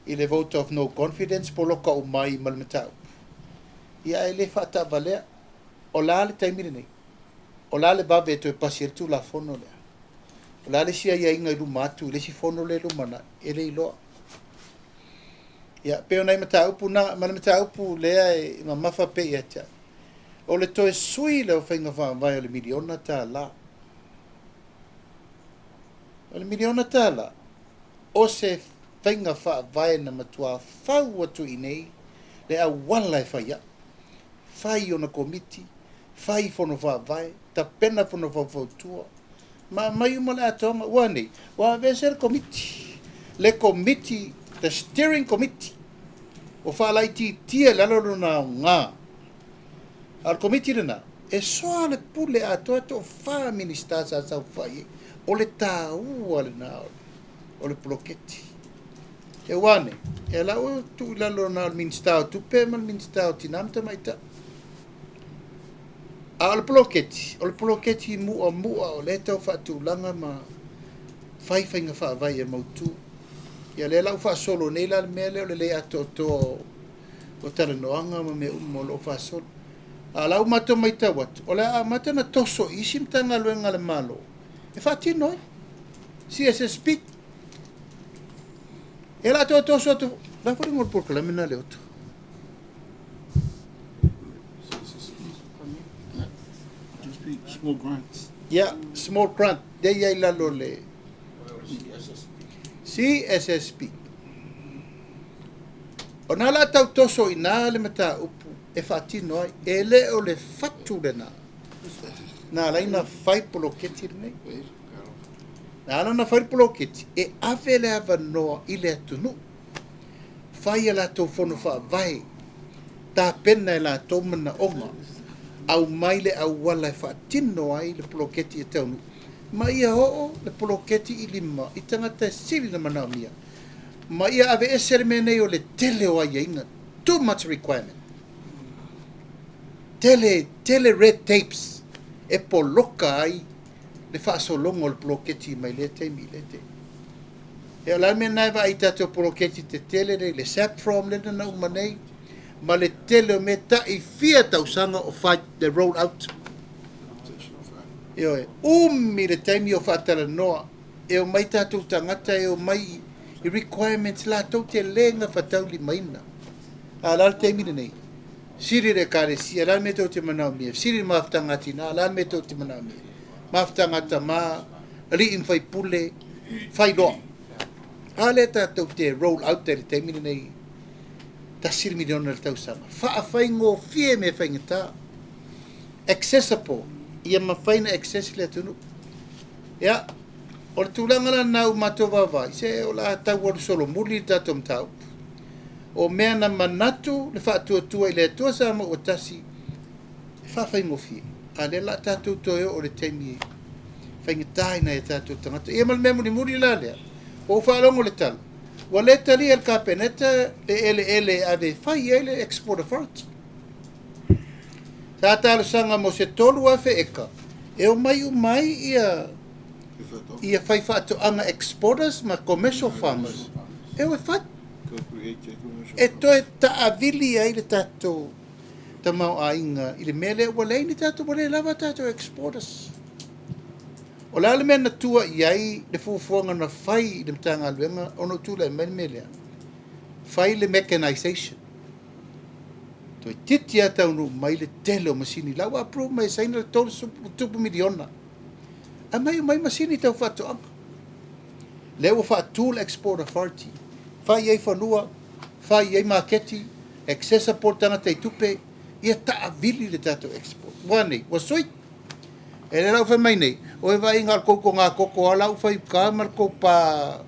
i le vote of no confidence po loka o mai malmatau. Ia e le fata valea, o la le teimire nei. O la le bave to e pasi tu la fono lea. O la le sia ia inga i lumatu, le si fono le lumana, e le iloa. Ia, peo nei mata upu na, mana mata upu lea e mamafa pe ia tia. O le toe sui le o whainga whaamai o le miliona tā la. O le miliona tā la. O se whainga whaamai na matua whau atu i nei, le a wala e whaia. Whai o na komiti, whai whono whaamai, ta pena whono whautua. Ma mai uma le atonga, wane, wa vese komiti. Le komiti, the steering committee, o whaalaiti tia laloro na ngā. Al komiti rena, e soa le pule atoa to wha minister sa sau whai, o le tā ua le nā, o le ploketi. E wane, e lau tu laloro na al minister o tupe, ma al minister o tinamta maita. A le ploketi mua o le tau whaatulanga ma whainga whaavai e mautu. Ia le lau wha solo nei la mea leo le ato o tala noanga ma me umo lo wha solo. A lau mato mai tawat. O le a mata na toso isim tanga luenga le malo. E wha tino e. CSSP. E la to toso ato. La wha ringo porka la mina leo to. Small grants. Yeah, small grant. De iai lalo le. CSSP. O nā la tau toso i nā le mata upu e whaatino ai, e le o le whatu le nā. Nā laina whaipolo keti nei. Nā lana whaipolo keti, e awe le awa noa i le atunu. Whai a la tau whono wha vai, tā pena e la tau mana onga, au mai le au wala e whaatino ai le poloketi e taunu. Ma ia ho'o le poloketi i lima, i tangata siri na manamia. Ma ia ave esere me nei o le tele o aia inga. Too much requirement. Tele red tapes. E poloka ai le whaasolongo le poloketi mai le te mi le te. E o lai me nai wa ai tato poloketi te tele nei, le sap from le na umanei, ma le tele o me ta i fia tausanga o fight the roll out. E umi le taimi o whaatara noa, e o mai tātou tangata, e o mai i requirements la tau te lenga whatau li maina. A lal taimi nei, siri re kare si, a lal me tau te manau mea, siri maafutangati na, a lal me tau te manau mea. Maafutangata ma, ali in whai pule, whai loa. A le tātou te roll out te le taimi nei, ta siri miliona le tau sama. Wha whai ngō fie me whai ngata, accessible, ia mawhaina access le atunu. Ia, o le tūlanga la nau mato wawai, se o la tau waru solo muli tatom tau. O mea na manatu, le whaatua i le atua sama o tasi, whawhai ngofie. A le la tātou toio o le teimi, whaingatai na e tātou tangata. Ia mal mea muri la lea, o whaalongo le tala. Wa le tali el kapeneta, ele ave whai ele export authority. Tā tālo sanga mo se tolu a fe eka. E o mai ia whai whaatoanga exporters ma commercial farmers. E o whai. E toi ta avili ai le tātou ta mau a inga. I le mele walei ni tātou walei lava tātou exporters. O la le mea na tua iai le fuafuanga na whai i le mtanga aluenga ono tūla e melea. Whai le mechanization. Toi titi ata unu mai le tele o masini. Lau approve mai saina le tolu tupu miliona. A mai masini tau whatu anga. Leo wha tool export authority. Whai ei whanua, whai ei marketi, accessa portanga tei tupe, ia taa vili le tato export. Wane, wa soi. E le lau whai mai nei. O e vai ngā koko ngā koko a lau whai kāmar ko pa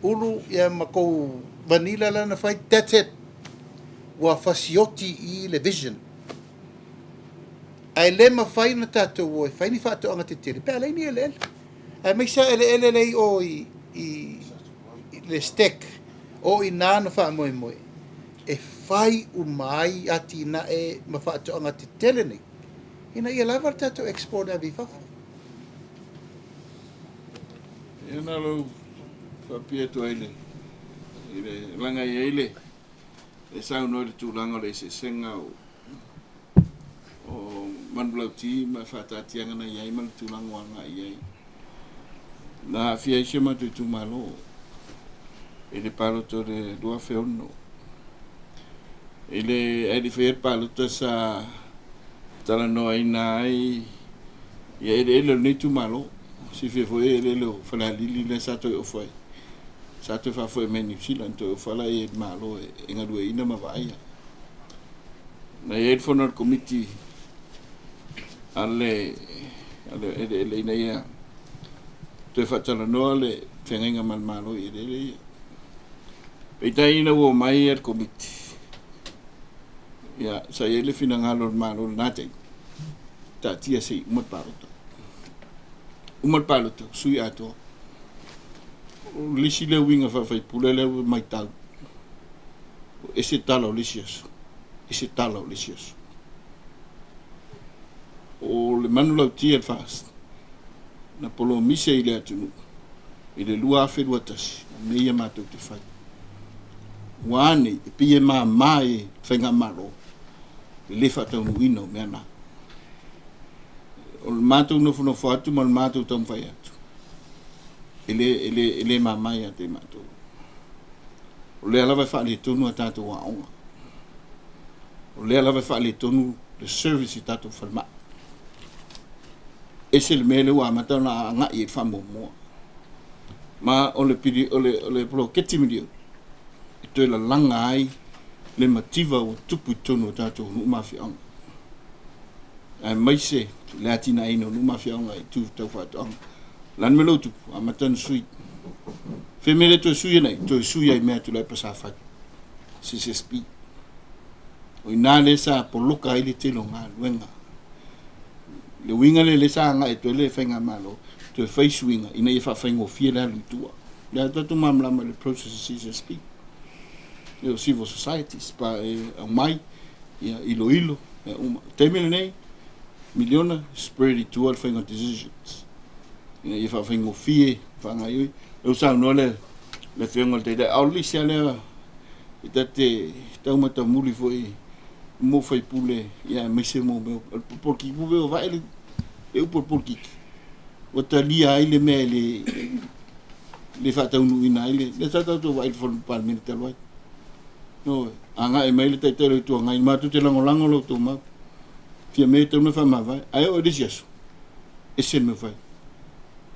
ulu ia mako vanilla lana whai. That's it. Wa fasioti I le vision. Ai le ma whai na tato o e whai ni whato anga te tiri. Pea lei ni ele. Ai mai sa ele lei o I le stek o I nāna wha moe moe. E whai umai ati na e ma whato anga te tele nei. Ina ia lawa tato export a vi whafu. Ia nā lau whapia tu aile. Ile langa I aile. E sau no le tūlanga le se senga o manblau ti ma whatatianga na iai ma le tūlanga wanga iai. Nā fia ise ma tu malo. E le palo to le dua feono. E le whaer palo to sa tala no aina ai. Ia ele ni tu malo. Si fe foi ele lo fala lili le sa to o foi. Sa te fa foi meni Zealand to fala e malo e ngalue ina ma vai. Na e for not committee ale ina ia te fa tala no le tenga mal malo I le. E tai ina wo mai er committee. Ya sa ele fina ngalo malo na te. Ta tia sei umat paruto. Umat paruto sui ato. Lisi le winga fa fai pulele mai tau. Ese talo lisias. Ese talo lisias. O le manula tia fast. Na polo mise ile atunu. Ile lua fe luatas. Me ia matou te fai. Wane pie ma mai fenga maro. Le fa tau ino me ana. O matou no fono fatu mal matou tam fai atu. Ele mamai a te matou. O le ala vai fa le tonu a tatou wa onga. O le ala vai fa le tonu le service I tatou falma. Ese le mele wa matau na nga I fa mo. Ma o le pidi o le pro ketimio. I to la langa ai le mativa o tupu tonu a tatou no mafi anga. Ai mai se le atina ino no mafi anga I tu tau fa anga. Lan me lotu a matan sui. Fe mele to sui nei, to sui ai mea tu lai pasa fai. CCSP. O ina le sa poloka ai le telo ngā luenga. Le winga le sa ngā e to le whainga malo. To face winga, ina i whawhaingo fia le alutua. Le atatu mamlama le process CCSP. Le civil societies, pa au mai, ilo. Temele nei, miliona, spread it to all whainga decisions. Ina I whawhaingo fie, whangai. Eu sa no le whiongol te au lisi ale I tate taumata muli foi mo fai pule ia mese mo meu porki pube o vai eu porki o talia ai le mele le fa tau nu ina ile le sa tau vai for parliament vai no anga e mail te te tu anga I matu te lango lo tu ma fia me te no fa ma vai ai o disiaso ese me vai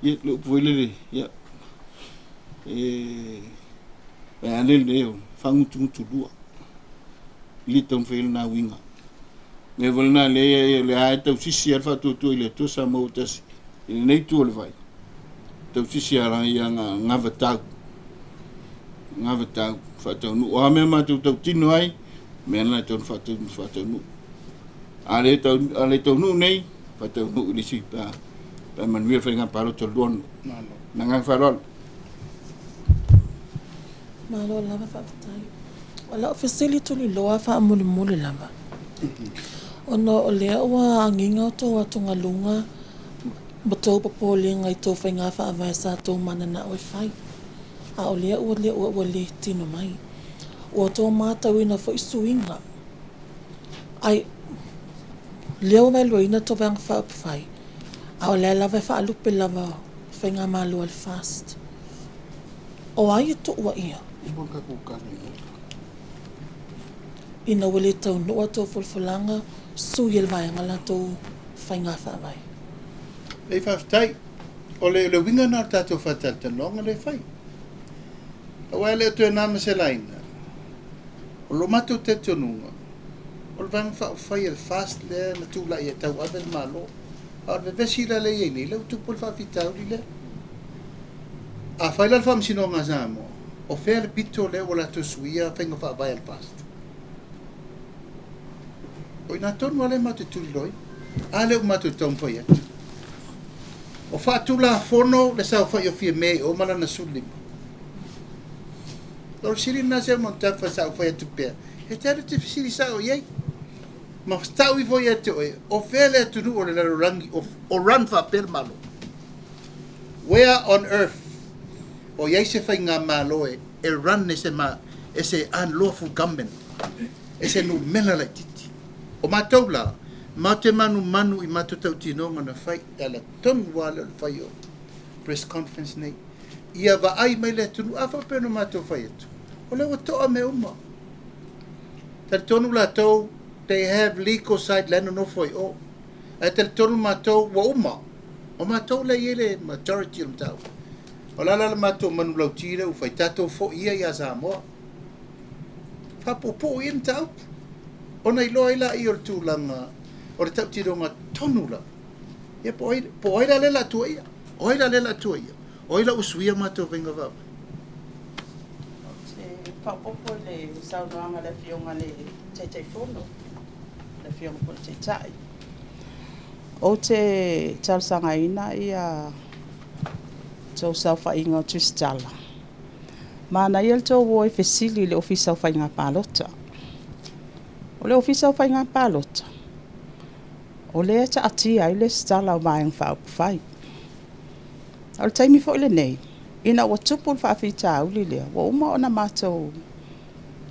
ia le puele ia ane leo fangu lua liton fel na winga me volna le ai tau sisi alfa tu ile to sa mo tas nei tu le vai tau sisi ara ia ngava tau fa tau nu o me ma tu tau tino ai me na tau fa tau nu ale tau nu nei fa tau nu lisi pa manuel fa nga paro to don na nga farol Malo lava whaafatai. O la ofisili tuli loa wha muli lava. Ono o lea ua anginga o tō atunga lunga ma tō papole ngai tō whainga whaavai sa tō mana na oi whai. A o lea ua le tino mai. Ua tō mātau ina fo isuinga. Ai lea ua mai loina tō whainga whaapawhai. A o lea lava whaalupe lava whainga mālua le fast. O ai e tō ua ia. ina wale tau noa tau folfolanga sui el vai ngala tau whainga whawai. E whaftai, o le winga nā tātou whatal tanonga le whai. Awa le tu e nāma se laina. O lo matou te tonunga. O le vanga whai el fast le na tūla i e tau avel malo. A le vesi la le i ni le utu pol whawhitau li le. A whai la wham sinonga zamo. O whea le pito le o la tu suia whainga whawai el fast. O ina tonu ale matu tuli loi. A le umatu tōmpai atu. O whaatula fono le sau whai o fia mei o mana na sulim. Lor siri na se mo tafa sau whai atu pia. He te te siri sau iei. Ma stau i voi atu oe. O whele atu nu o le laro rangi o ran wha pel malo. Where on earth o iei se whai ngā malo e run e se ma e se unlawful government. E se nu mela lai titi. O mātou la. Ma te manu i mātou tau tinonga na whai ala tonu wale o le whai o press conference nei. Ia wa ai mai le tunu awa pēno mātou whai atu. O lewa toa me uma. Tari tonu la tau, they have legal side lana no whai o. E tari tonu mātou wa uma. O mātou le iele majority o mtau. O lala la mātou manu lau tira u whai tātou fo ia ia Samoa. Whapopo i mtau. O nei loa ila i o tūlanga. O le tau tironga tonu la. Ia po aira lela tua ia. O aira lela tua ia. O aira usuia mātou venga vau. Se whapopo le saunoanga le fionga le teitai fono. Le fionga po le teitai. O te talsanga ina ia tau sau whainga o Tusitala. Mana ia le tau woi fesili le ofisa o whainga pālota. O le ofisa o whainga pālota. O le ta atia i le stala o maeng whai. O le taimi fo ile nei. Ina o tupul whawhita au li lea. Wa uma o na mātou.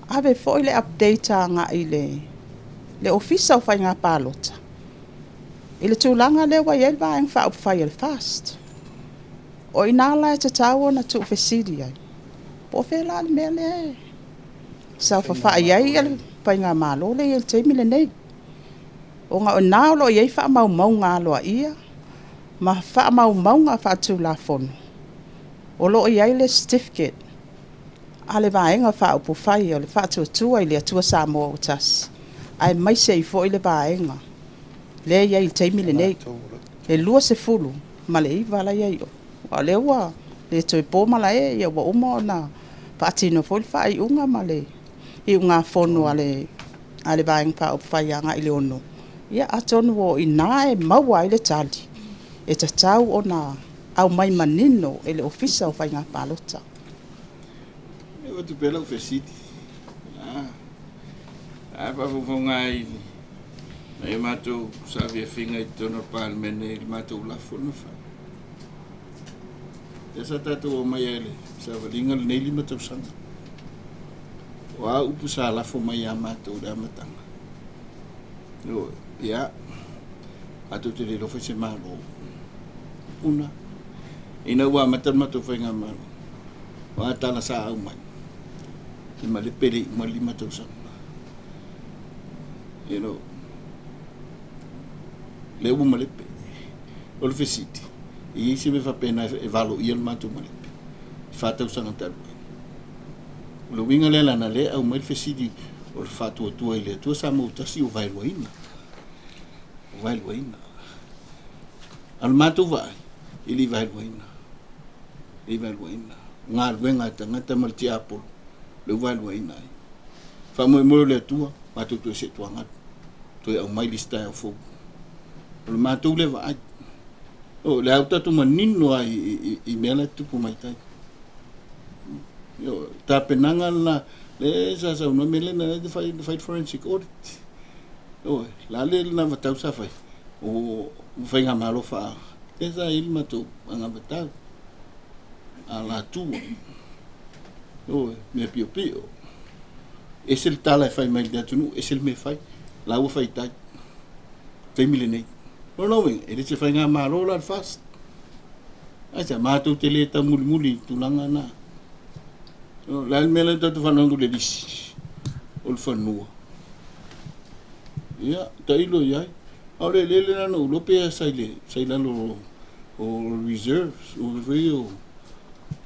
Ave fo ile update a ngā i le ofisa o whai ngā pālota. I le tūlanga le wa iel maeng whai el fast. O ina la e te tau na tu fesiri ai. Po whela le mea le. Sau whawhai ai ele whai ngā mālo le il taimi le nei. O ngā o nāo lo iei wha mau ngā loa ia, ma wha mau ngā wha tū la fono. O lo iei le certificate, a le vaenga wha upu whai o le wha tua i le atua Samoa o tas. Ai mai se i fo i le vaenga. Le iei teimi le nei, le lua se fulu, ma le i wala iei o. O le ua, le toi pōma la e, ia wa uma o na wha tino fo i wha i unga ma le, i unga fono a le vaenga wha upu whai anga i le ono. Ia atonu o ina e maua i le tali. E ta tau o na au mai manino e le ofisa o whainga pālota. E o tu pela o fesiti. Whawhonga i e mātou savi e whinga i tono pālemene i mātou lafona wha. E sa tātou o mai ele, sa walinga le neili mātou sanga. O a upu sa lafo mai a mātou rea matanga. Ia, atu te le lofa se malo. Una. Ina ua matan mato whainga malo. Wa tala sa au mai. I ma le pere i ma lima tau sa. You know. Le umu ma le pe. O le fesiti. I se me fa pena e valo i al mato ma le pe. Whatau sa ngataru. O le winga le lana le au mai le fesiti. O le whatua tua i le tua sa mo tasi o vailua ina. Vailua ina. Al mātou vai, ili vailua ina. Ili vailua ina. Ngā luenga tangata malti apolo, le vailua ina. Whamoe moe le tua, mātou tue se tua ngatu. Tue au mai listai au fōku. Le mātou le vai. O, le au tatu manino ai i mea tupu mai tai. Tā penanga la, le sa sa una mele na the fight forensic audit. O la le na matau sa fai. O fai nga malo fa. Esa il matou anga matau. Ala tu. O me pio pio. Ese el tala fai mai da tu, ese el me fai. La u fai tai. Fai milene. No wen, ele se fai nga malo la fast. Asa matou tele ta muli tulanga na. La mele tatu fanangu le disi. O le fanua. ia ta ilo ia au le na no lo pe sai la lo o reserves o veio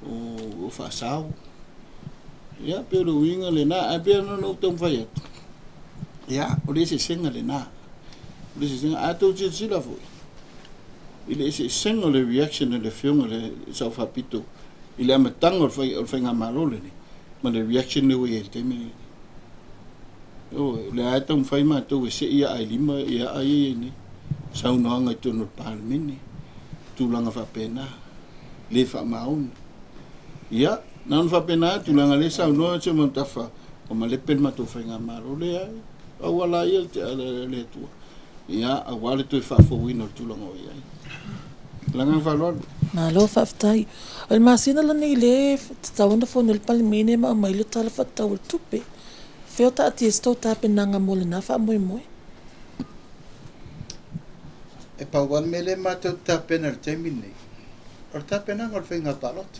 o fasau ia pe lo winga le na a pe no tom vai ia o le se senga le na le se senga a to se la foi ile se senga le reaction le film le sa fa pito ile a matanga o fai nga malo le ni ma le reaction le we te mi o le a tom fai ma to se ia ai lima ia ai ni sa no nga to no palmini tu langa fa pena le fa maun ia nan fa pena tu langa le sa no se mo tafa o ma le pen ma to fai nga malo le ai a wala ia le tu ia a wala to fa fo wino tu langa ia langa fa lo na lo fa ftai el masina la nei le tawanda fo nel palmini ma mai le tala fa tawul tupe feo ta ti sto ta penanga mo le na fa moi e pa wan mele ma to ta pena te mini or ta pena ngor finga palot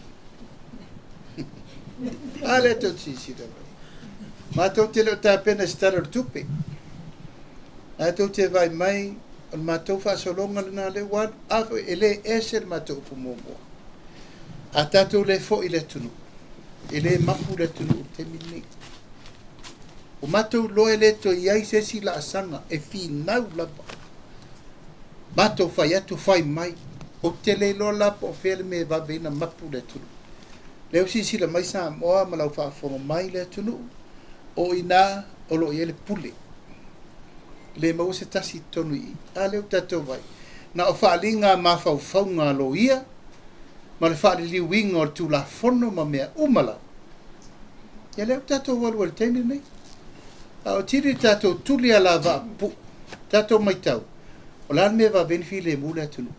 ale to si da ma to te lo ta pena star tupe a to te vai mai on ma to fa so longa na le wan a ele esel ma to mo a ta to le fo ile tunu ele ma pu le tunu te mini o ma to lo ele to ia se si la sanga e fi nau la mato fai atu fai mai o te le lola po fele me va vena mapu le tunu leo si la mai sa moa ma lau fa fonga mai le tunu o ina o lo ele pule le mau se tasi tonu i a leo tato vai na o fa linga ma fa faunga lo ia ma le fa li winga o tu la fono ma mea umala ya leo tato walu el temi nei a o tiri tato tuli ala va pu tato mai tau o la me va ben file mula tunu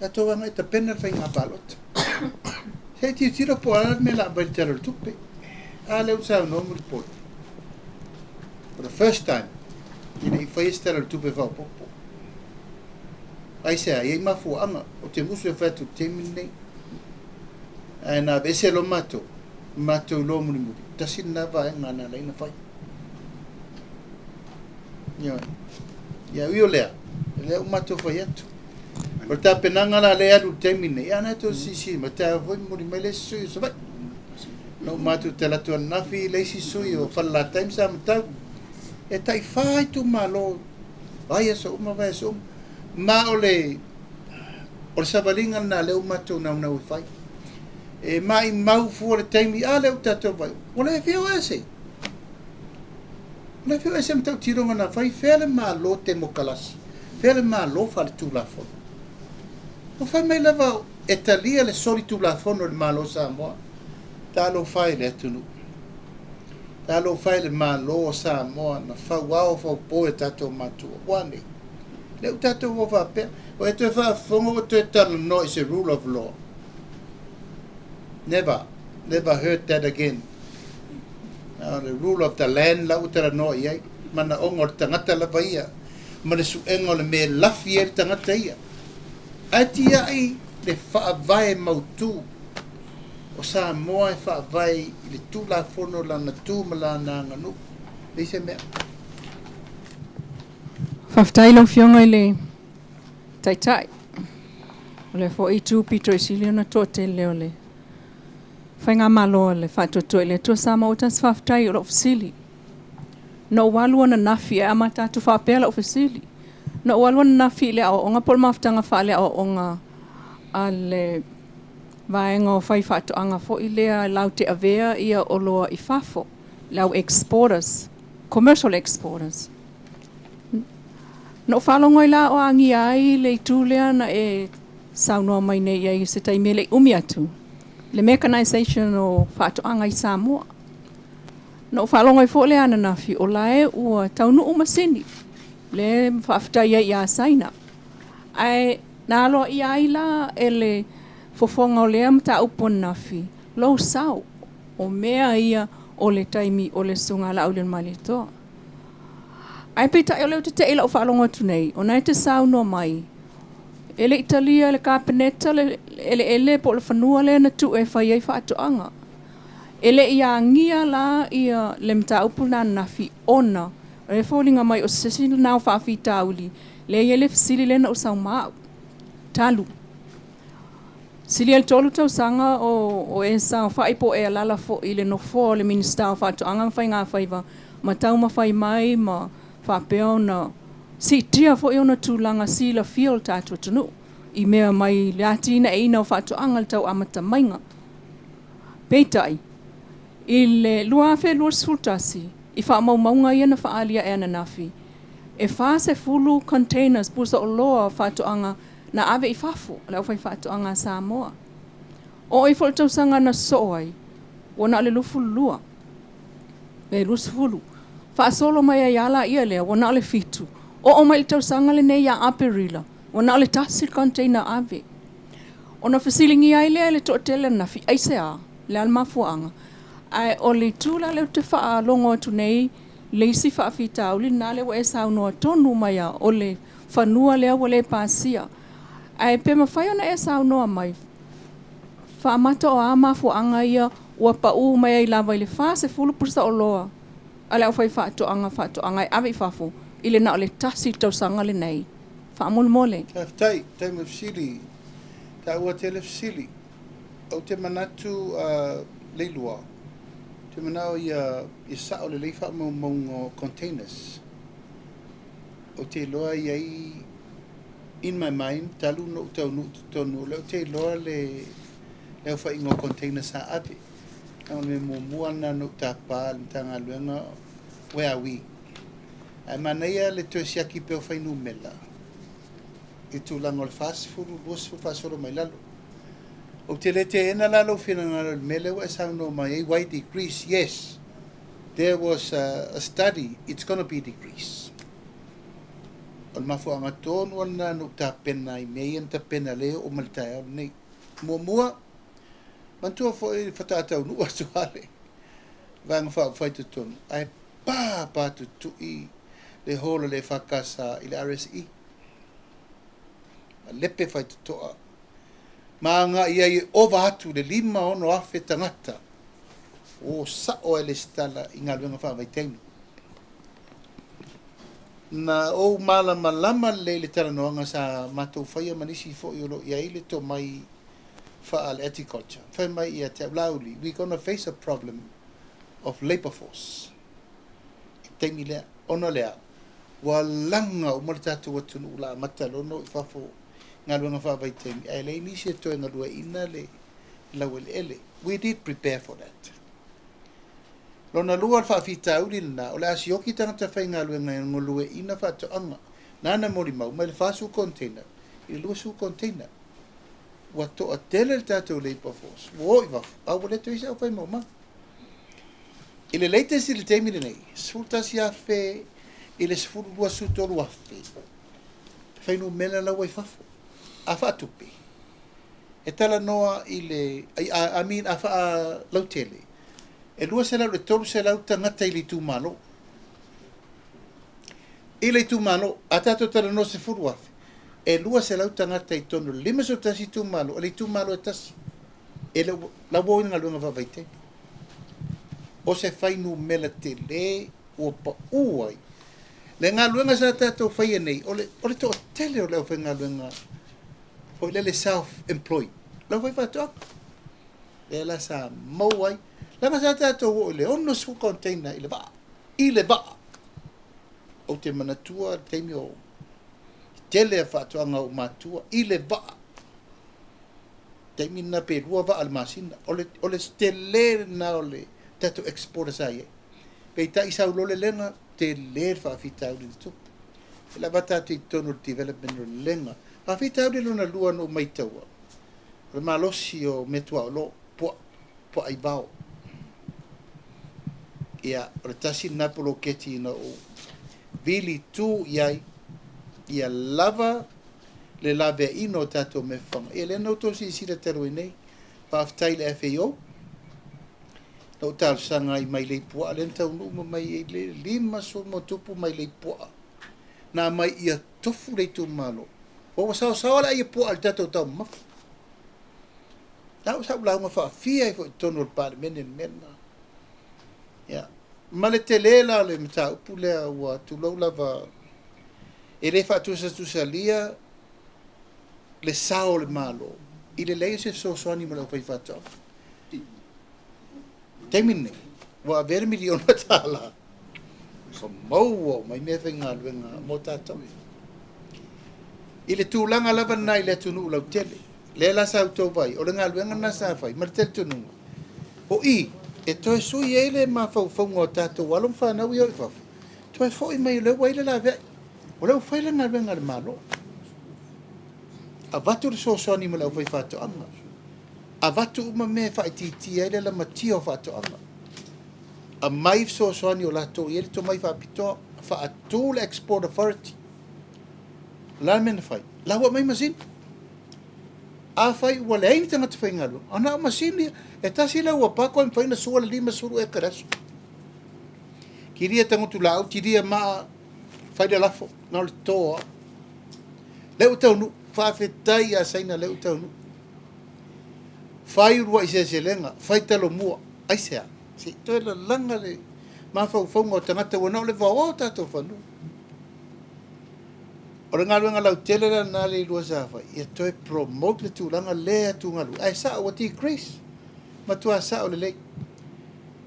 tato va mai ta penna fai nga palot se ti tiro po ala me la bel telo tupe ale usa no mo po for the first time i fai telo tupe va popo ai se ai ma fu ama o te musu fa tu temine ana bese lo mato lo mo ni tasin na va nga na na fai ya uiolea le mato fai atu o ta penanga la le atu temine ya na to si ma ta voi mo ni mele su so vai no mato te la tu na fi le si su yo fa la time sa mata e tai fai tu malo vai so uma vai so ma ole o sabalinga na le mato na fai e mai mau fu le time ale o tato vai o le fio ese na fio ese mta tiro na fai fele ma lo te mokalas fele ma lo fa tu la fo o fa mai lava etalia le soli tu la fo no le malo sa mo ta lo fai le tunu ta lo fai le ma lo sa mo na fa wa fo po e tato matu wani le tato wo fa pe o e te fa fongo te tal no is a rule of law never heard that again. The rule of the land la utara no ia mana ongor tangata la baia mana su engol me lafier tangata ia atia ai le fa vai mautu o sa moa fa vai le tu la fono la na tu mala na nganu le se me Faftai lo fionga ile tai ole fo i tu Petro Isilio na tote le Whainga malo le whātoto le tua sama o tas whaftai o ofisili. No walu ana nafi e amata tu whapela ofisili. No walu ana nafi le au onga pol maftanga whale au onga a le vaenga o whai whātoanga fo i lea lau te avea ia o loa i whafo. Lau exporters, commercial exporters. No whalongo i la o angi ai le i tūlea na e saunoa mai nei ai se taime le umi atu. Le mechanization o whātoanga i Samoa. No whalongo i fōle ana nafi o lae ua taunu umasini. Le whaftai i a saina. Ai nalo i aila e le fofonga o lea mta upon nafi. Lo sau o mea ia o le taimi o le sunga la aulen malitoa. Ai pita e leo te ila o whalongo tunei. O nai te sau no mai. Ele Italia, ele Capeneta, ele po le whanua le na tu e whai ei whaatoanga. Ele ia ngia la ia le mta upuna nafi ona E fōlinga mai o sesini nao whaafita uli. Le iele fisili lena o sau maa. Talu. Sili al tolu tau sanga o e sa whaipo e alala fo i le no fo le minista o whatu angang whai ngā whaiva. Ma tau ma whai mai ma whapeo na si tia fo i ona tūlanga sila fiol tātua tunu. I mea mai le atina e ina o whatu angal tau amata mainga. Peitai. I le lua fe lua sultasi. I wha maunga ia na whaalia e ananafi. E wha se fulu containers pusa o loa whatu anga na ave I fafu, leo whai whatu anga Samoa. O I fol tau sanga na soai, wana ale lufu lua. Me lusu fulu. Wha solo mai a yala ia lea, wana ale fitu. O mai tau sanga le nei a aperila, wana ale tasi container ave. O na fasilingi ai lea le to tele na fi aise a, le almafuanga. Ai o le tula leo te wha longo atu nei, leisi wha fita uli na le wa e sau noa tonu mai a o le whanua lea wa le pasia. Ai pe mawhai ona e sau noa mai. Whaamata o amafu anga ia ua pau mai ai lava I le wha se fulu pursa o loa. Ale au whai whaato anga I ave I fafu. I le na o le tasi tau sanga le nei. Whaamul mole. Tai mawsili. Ta ua te le fsili. O te manatu leilua. Te manao ia sa o le leifa maungo containers. O te loa iai in my mind, talu no tonu leo te loa le leo whaingo container sa ave. Nau me mua na no tapa, le tanga luenga, where are we? Ai manaia le tue siaki peo whainu mela. I tūlanga o le fast food, luas fu fasoro mai lalo. O te le te ena lalo whina ngaro le mele wa sa no mai, why decrease? Yes, there was a study, it's going to be decrease. O mafu anga tonu ana no ta pena I mei anta pena leo o maltaia nei mua mantua fo I whataatau nua tuale vanga whai tu tonu ai pa tu I le hola le whakasa I le RSE a lepe whai tu toa ma nga ia I ova atu le 5 ono afe tangata o sa o ele stala I ngā luenga wha vai teinu na o malama le tala noanga sa matou whaia manisi fo I olo ia ile to mai wha al agriculture. Whai mai ia te lauli. We're going to face a problem of labor force. Teimi lea, ono lea. Wa langa o mole tatu watunu la matalono I whafo ngā luenga whawai teimi. Ai lei nisi e toi ngā lua ina le lawele ele. We did prepare for that. Lona lua whaafita uri na, o le asioki tangata whai ngā luenga I ngolue ina whaato anga. Nana mori mau, mai le whaasu container, I le lua su container. Wa to a tele le tātou labor force. Wo I wafu, au le to isa au whai mau ma. I le leite si le teimi le nei, sultasi a whe, I le sifuru lua su toru a whe. Whai no mela lau ai whafu, a whaatupi. E tala noa I le, I mean a wha lau tele. E lua se lau le tolu se lau tangata I le tū malo. I le tū malo, a tato tala no se furu afe. E lua se lau tangata I tonu 5 so tasi tū malo, o le tū malo e tasi. E lau wau ngā luenga whavaite. O se whainu mela te le, o pa uai. Le ngā luenga sa tato whaia nei, o le to tele o leo whai ngā luenga. O le self-employed. Lau whai whatoa. E la sa mauai. Lama sa tātou o le ono su container I le waa. O te manatua, teimi o tele a whaatuanga o matua, I le waa. Teimi na pe rua waa al masina. O le stele na o le tātou exporta sa ye. Pei ta isa ulole lenga, te le whaafita uri tu. E la wata te tono development o lenga. Whaafita uri lona lua no maitaua. Le malosi o metua o lo, po ai bao. Ia retasi napolo keti na o vili tu iai ia lava le lave ino tato me fanga. E le no to si sira tero nei pa aftai le FAO. No tal sanga I mai le pua le tau no mai le 5 so mo tupu mai le pua. Na mai ia tofu le tu malo. O sa la ia pua al tato tau ma. Tau sa la ma fa fia I fo tono pa men. Ya. Ma le te lela le mta upu lea ua tulau lava e le faatusasalia le sao le malo i le lei se soasoani ma lau faifatao taimine ua avea le miliona tala so maua mai mea faigaluega mo tatou i le tulaga lava nai le atunuu lau tele le la sa autou vai o le galuega na sa fai ma le teletunuga o i e toe sui ai le mafaufauga o tatou alo fanau i o i fafu toe foʻi mai le ua i le laveai o leu fai le galuega le malo avatu le soasoani ma lau fai faatoʻaga avatu uma mea faʻitiiti ai le lamatia o faatoʻaga a mai soasoani o latou ia le tomai faapitoa faatū le export authority la mena fai la ua mai masini a fai ua leai ni tagata faigalu ana o masini e tasi le ua pako ai faina sua le 5 suru e karaso kiria tagutu laau tiria maa fai le lafo na o le toa leu taunu faafetai a saina leu taunu fai urua i seselega fai talomua ai sea se toe lalaga le mafaufauga o tagata ua na o le vaoa o tatou fanua o le galuega lautele lana le ilua sa fai ia toe promote le tulaga le atugalu ae saʻo ua decrease ma tuasaʻo lelei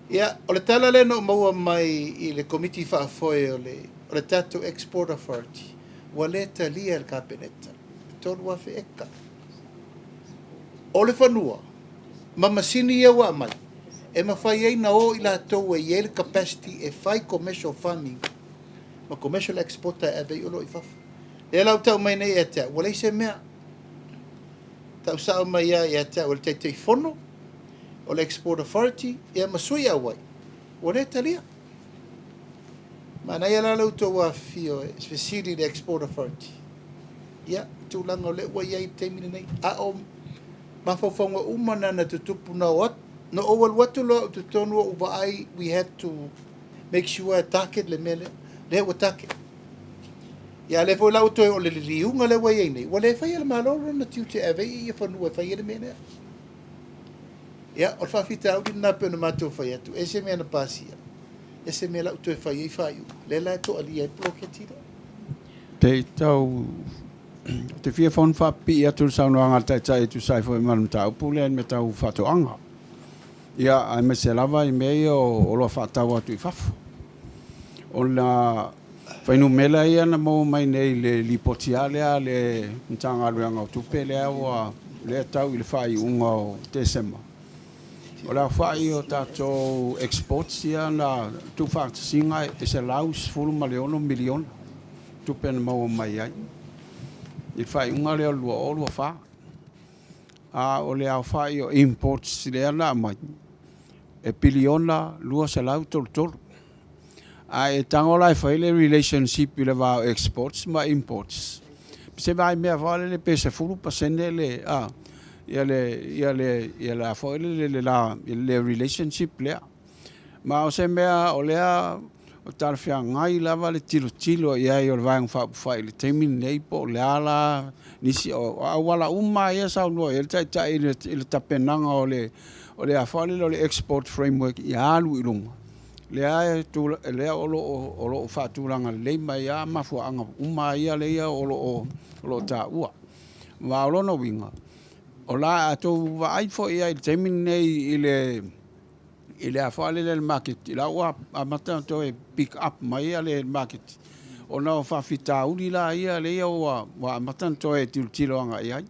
ia o le tala le no maua mai i le committee faafoe o le tatou export authority ua lē talia le kapeneta tolu afe eka o le fanua ma masini ia ua mai e mafai ai na o i latou e iai le capacity e fai commercial farming ma commercial exporter e avei o loo i fafa e lau tau mai nei e tea ua leise mea tau sao mai ia e tea o le teitei fono o le export authority ia masui auai ua lē talia manai ala lautou afio e specially le export authority ia tulaga o le ua iai taimina nei a o mafaufauga uma nana tutupu na o atu no o walu atu loa tutonu o uvaai we had to make sure a target le mele le ua target ia le foi lau toe o le liliuga le ua iai nei ua lē faia le malolo na tiute avei ia fanua e faia le mea lea ia o le faafitauli lanā pe ona matou fai atu ese mea na pasia ese mea lau toe fai ai faiu le la e toʻalia ai poloketi la Te tau te fia fon fa pi atu saunoanga tai tai tu sai foi man tau pule me tau fatoanga. Ia ai me se lava i mei o lo fatau atu i fafu. O la fainu mela ia na mo mai nei le lipotiale a le ntanga luanga tu pele a le tau i le fai unga o Desema. O la fai o tato exports ia na tu fakta singa e se laus fulu maleono milion tu pen mau mai ai. I fai unga leo lua o lua fa. O le au fai o imports lea na mai. E piliona lua se lau tolu tolu. E tangola e fai le relationship i le vau exports ma imports. Se vai mea vale le pese fulu pasene le ia le a fai le relationship lea. Ma o se mea o lea o tarfia ngai lava le tilo ia i o le vaeng fai le teimin nei po le ala nisi o awala uma ia sau no ele tai le tapenanga o le afali le export framework i alu i lunga le ai tu le o lo faturanga le mai a mafuanga uma ia le ia o lo ta ua wa lo no winga o la ato va ai fo ia le teimin nei ile afale le market la ua amata to e pick up mai ale market ona fa fita uli la ia le ia wa amata to e tilo anga ia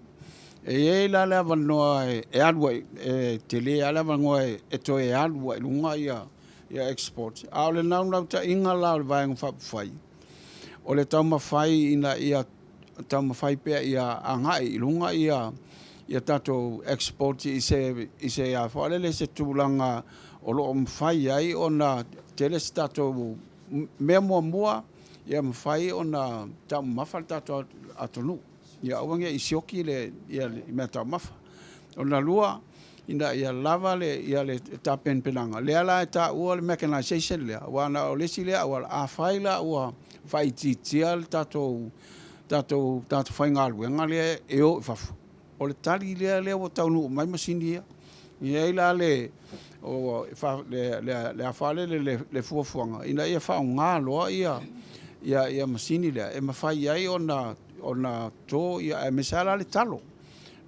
e la vano e alwa e tele ala vano e to e alwa lunga ia export ale na ta inga la vai un fa fai o le tama fai ina ia tama fai pe ia anga i lunga ia tato export i se afale le se tulanga o lo mfai ai ona tele stato me mua ia mfai ona ta mafalta to atonu ia wange isioki le ia meta mafa ona lua ina ia lava le tapen pelanga le ala ta o le mechanization le wana o le sile o a faila o fai titial tato fai ngalu ngale e o fafu o le tali le o taunu mai masinia Ia la le o fa le fale le fuafuanga ina ia fa nga lo ia masini le e mafai ai ona to ia e mesala le talo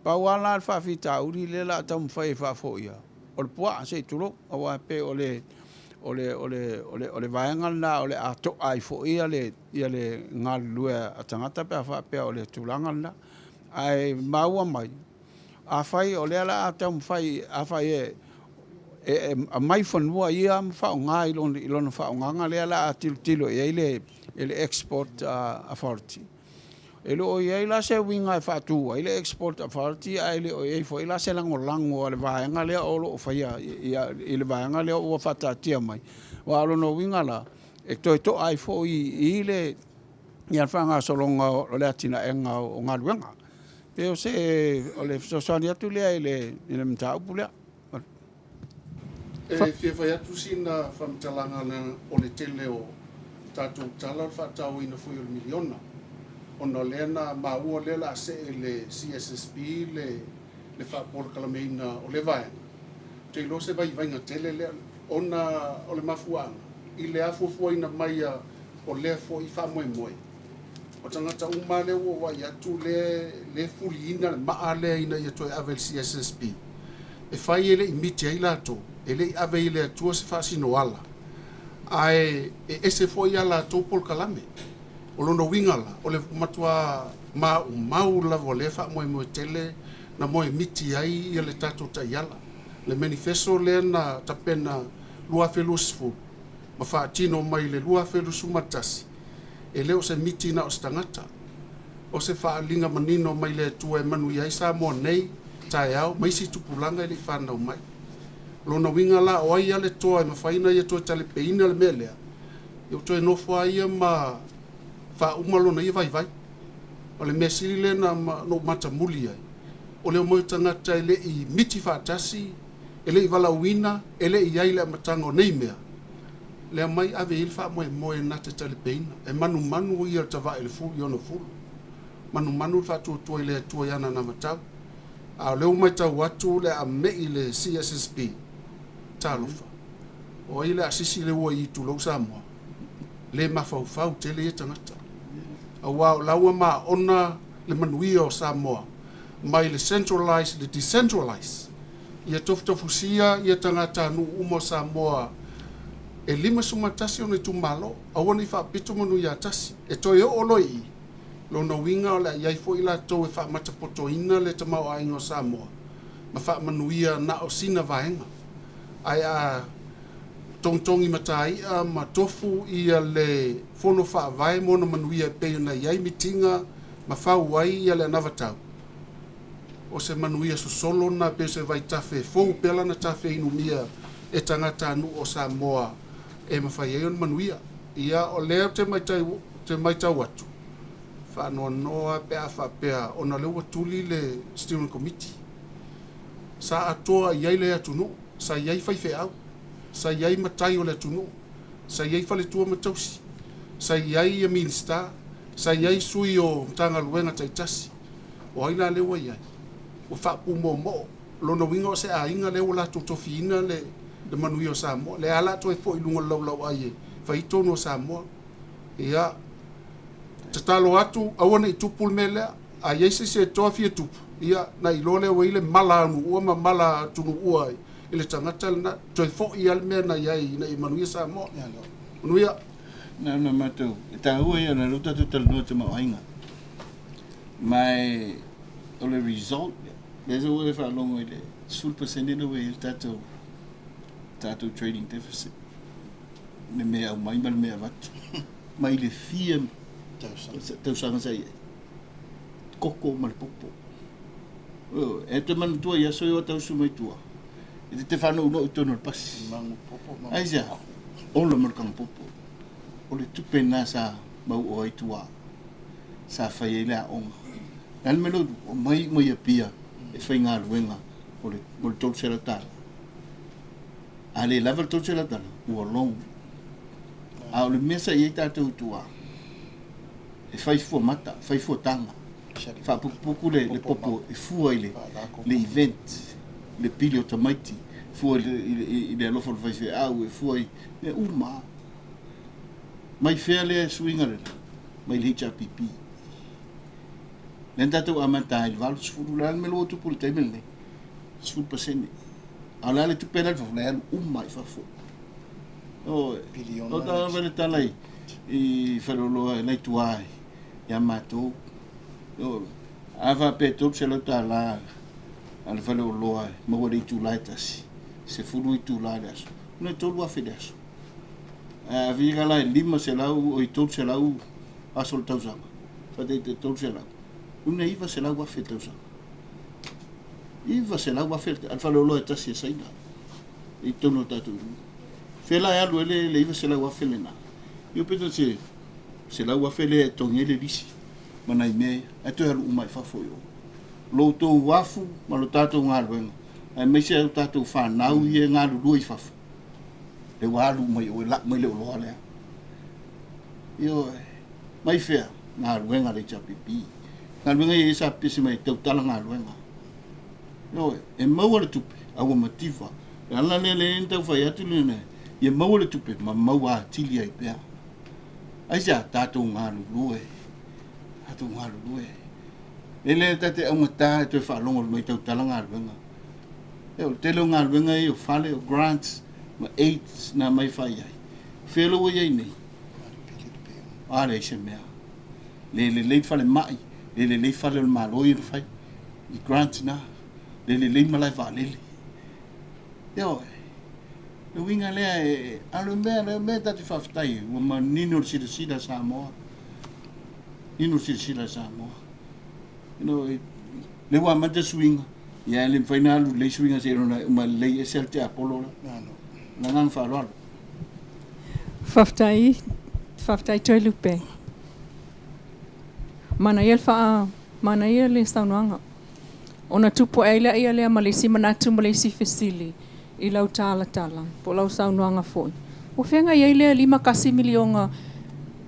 pa wala fa fita uri le la tam fai fa fo ia o poa se tulo o wa pe ole vaenga na ole ato ai fo ia le ngal lue atangata pe fa pe ole tulanga na ai maua mai a fai ole ala tam fai a fai a mai fonua ia fa nga ilon fa nga le ala tilo ele export authority ele o ia la se winga fa tu ele export authority ele o ia fo ila se lango le vaenga le o fa ia ele vaenga le o fa tia mai wa lo no winga la e to ai fo ile ia fa nga solonga le atina enga o nga luenga pe o se o le so sonia tu le ele mta pula fia fai atu sina whamtalanga na o le tele o tātou tala whatau ina fui o miliona. Ona lena maua lela se le CSSP le whapora kalameina o le vaenga. Te ilo se vai vainga tele le ona o le mafuanga. I le afufua ina maia o le fo i whamoe moe. O tangata uma le ua wai atu le fuli ina le maa le ina i atoe ave CSSP. E whai ele i miti ai lato. Ele i ave ile atua se whasino ala. Ai ese foi ala topol kalame. O lono wingala, o le matua mau la volefa mo tele na mo miti ai le tato tayala. Le manifesto le na tapena lua felusfu. Ma fa tino mai le lua felusu matasi. E leo se miti na o stangata. O se fa linga manino mai le tua e manu ia sa mo nei tayao mai si tupulanga le fa na mai. Lona winga la o ia le toa e mawhaina ia toa tale peina le melea. Iu toa e nofua ia ma wha umalona ia vai. O le mesiri le na no mata muli ai. O le moi tangata ele i miti whaatasi, ele i wala uina, ele i ai le matanga o nei mea. Le mai ave il wha moe nata tale peina. E manu ia tawa ele fulu i ono fulu. Manu wha tua ile tua iana na matau. A leo mai tau watu le a mei le CSSP. Talofa. O ile asisi le ua i tu lau Samoa. Le mafau tele e tangata. A wao laua ma ona le manuia o Samoa. Mai le centralize, le decentralize. Ia tofusia, ia tangata nu umo Samoa. E lima sumatasi o ne tu malo. A wana i wha pito manu ia tasi. E toi o oloi. Lona winga o le iai fo ila tau e wha matapoto ina le tamau a ingo Samoa. Ma wha manuia na o sina vaenga. Ai a tongtongi matai a ma tofu ia le fono wha vai mona manuia peo na iai mitinga ma whau ai ia le anavatau. O se manuia so solo na peo se vai tafe fou pela na tafe inumia e tangata anu o Samoa e mawhai aion manuia. Ia o leo te maitau watu. Whanoa noa pea whapea o na lewa tuli le steering committee. Sa atoa iai le atunu. Sa iai whaife au, sa iai matai o le tunu, sa iai whale tua matausi, sa iai a minsta, sa iai sui o tanga luenga taitasi. O haina lewa iai, o whapu mo, lona winga o se a inga lewa la totofi ina le manui o Samoa, le ala to e po ilunga lau aie, whaitono o Samoa. Ia, tatalo atu, awana i tupul melea, a iai se toa fia tupu. Ia, na ilole wa ile mala anu ua ma mala tunu ua ai. Ele tangata na toi fo i alme na iai na i manuia Samoa. Manuia. Na matau. E tā ua ia na ruta tu tala nua te mauainga. Mai o le result, leza ua e whaalongo i le sul pasende na ua il tātou trading deficit. Me mea au mai mal mea watu. Mai le fia tausanga sa ia. Koko mal popo. E te manu tua ia so i o tausu mai tua. E te whanau no utono pasi. Ai sia, ola marukang popo. O le tupe nā sa mau o aitua. Sa whai e lea onga. Nal melo, o mai a pia e whai ngā ruenga o le tau sera tala. A le lava le tau sera tala, ua long. A o le mesa i e tātou tua. E whai fua mata, whai fua tanga. Wha puku le popo e fua i le event. le pili o tamaiti fua i le alofa le faise au e fua i le uma mai fea le suinga le mai le HRPP le tatou amata i valu sfuru la me lo tupu le taimele nei sfuru pasene ala le tupena le fafulai uma i fafo o ta vele talai i whaloloa nei tuai ia mātou o ava pe top se lo ta la al whaloloa maua rei tūlai tasi se furu i tūlai aso nei tolu a fede aso a viga la lima se lau o i top se lau aso le tausanga whate te top se lau una iwa se lau a fede tausanga iwa se lau a fede al whaloloa tasi e saina i tono tatu Fela ya luele le iwa se lau a fele na yo peta se lau a fele tongele lisi mana i mea ato halu umai fafo yo lo tō wafu ma lo tātou ngā ruenga ai meise au tātou whanau i e ngā lulua i fafo le walu mai o e lak mai le o loa lea yo mai fea ngā ruenga le chapipi ngā ruenga i esa pisi mai tau tala ngā ruenga yo e maua le tupe awa mativa e ala le entau whai atu le e maua le tupe ma maua atili ai pea ai sea tātou ngā lulua tātou ngā lulua ele tate au ngata e toi whaalongo le mai tau tala ngā ruenga e o telo ngā ruenga e o whale o grants ma aids na mai whai ai whelo o iei nei are se mea le whale mai le whale o maloi o whai i grants na le malai whalele eo le winga lea e alo mea tati whaftai ua ma nino sida Samoa nino sida Samoa le wa mata swinga ya le final le swinga se rona ma le eselte apolo la ngang falalo Faftai toi lupe mana yel le stauanga ona tupo ele ia le malisi manatu malisi fesili i lau tala po lau saunoanga foi o fenga ia le 5 kasi milionga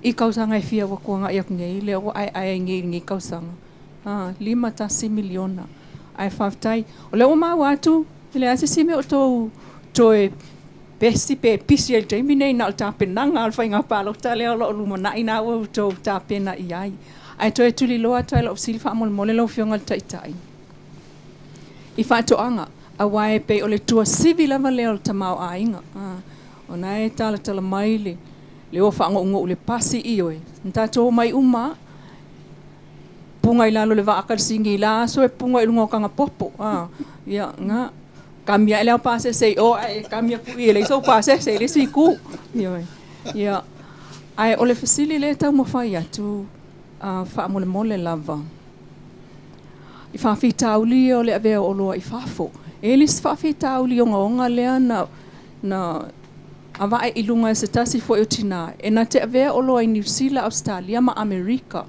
i kausanga e fia wa kuanga ia ngai le o ai ngi kausanga 5 tasi miliona ai faftai o le o ma watu le asisi me o toe pesi pe pisi el te minei na ta penanga al fainga palo tale o luma na ina o to ta pena iai ai toe tuli loa tale o silfa mole lo fionga tai i fatoanga a wae pe o le tua civil vale o tamau ainga ona e tala mai le o fa ngo le pasi ioe nta to mai uma punga ilalo le vaakar singi la so e punga ilungo kanga popo ia nga kamia ele pase sei o ai kamia ku ile so pase sei le siku ia ai ole fasili le tau mo fai atu fa mole lava i fa fitauli o le ave o lo i fafo elis fa fitauli o nga le na ava e ilunga se tasi fo utina e na te ave o lo i New Zealand Australia ma America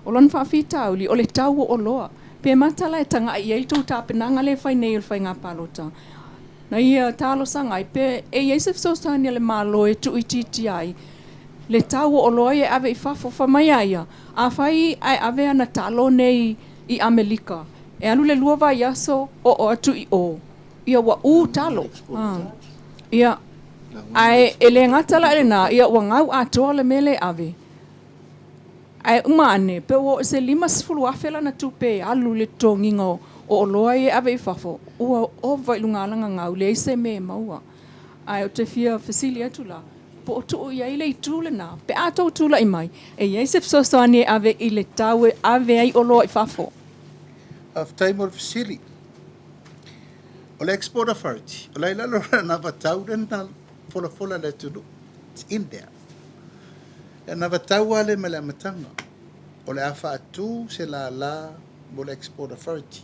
o lon fa fitauli o le tau o loa pe matala e tanga i eito ta penanga le fai nei fai nga palota na ia talo sanga pe e yesef so sani le malo e tu ititi ai le tau o loa e ave i fafo fa mai ia a fai ai ave ana talo nei i Amerika e alu le lua vai aso o atu i o ia wa u talo ia ai ele ngatala le na ia wa ngau atoa le mele ave ai umane pe o se 5 afela na tupe alu le tongingo o loa e ave i fafo o vai lunga langa ngau le se me maua ai o te fia fasilia tula po tu ia ile tula na pe ato tula i mai e yesef so sani ave ile tawe ave ai o loa i fafo of time or facility o le export authority o la ilalo na vatau na fola le tulu it's in there na vatau ale mele matanga o le afa atu se la mo le export authority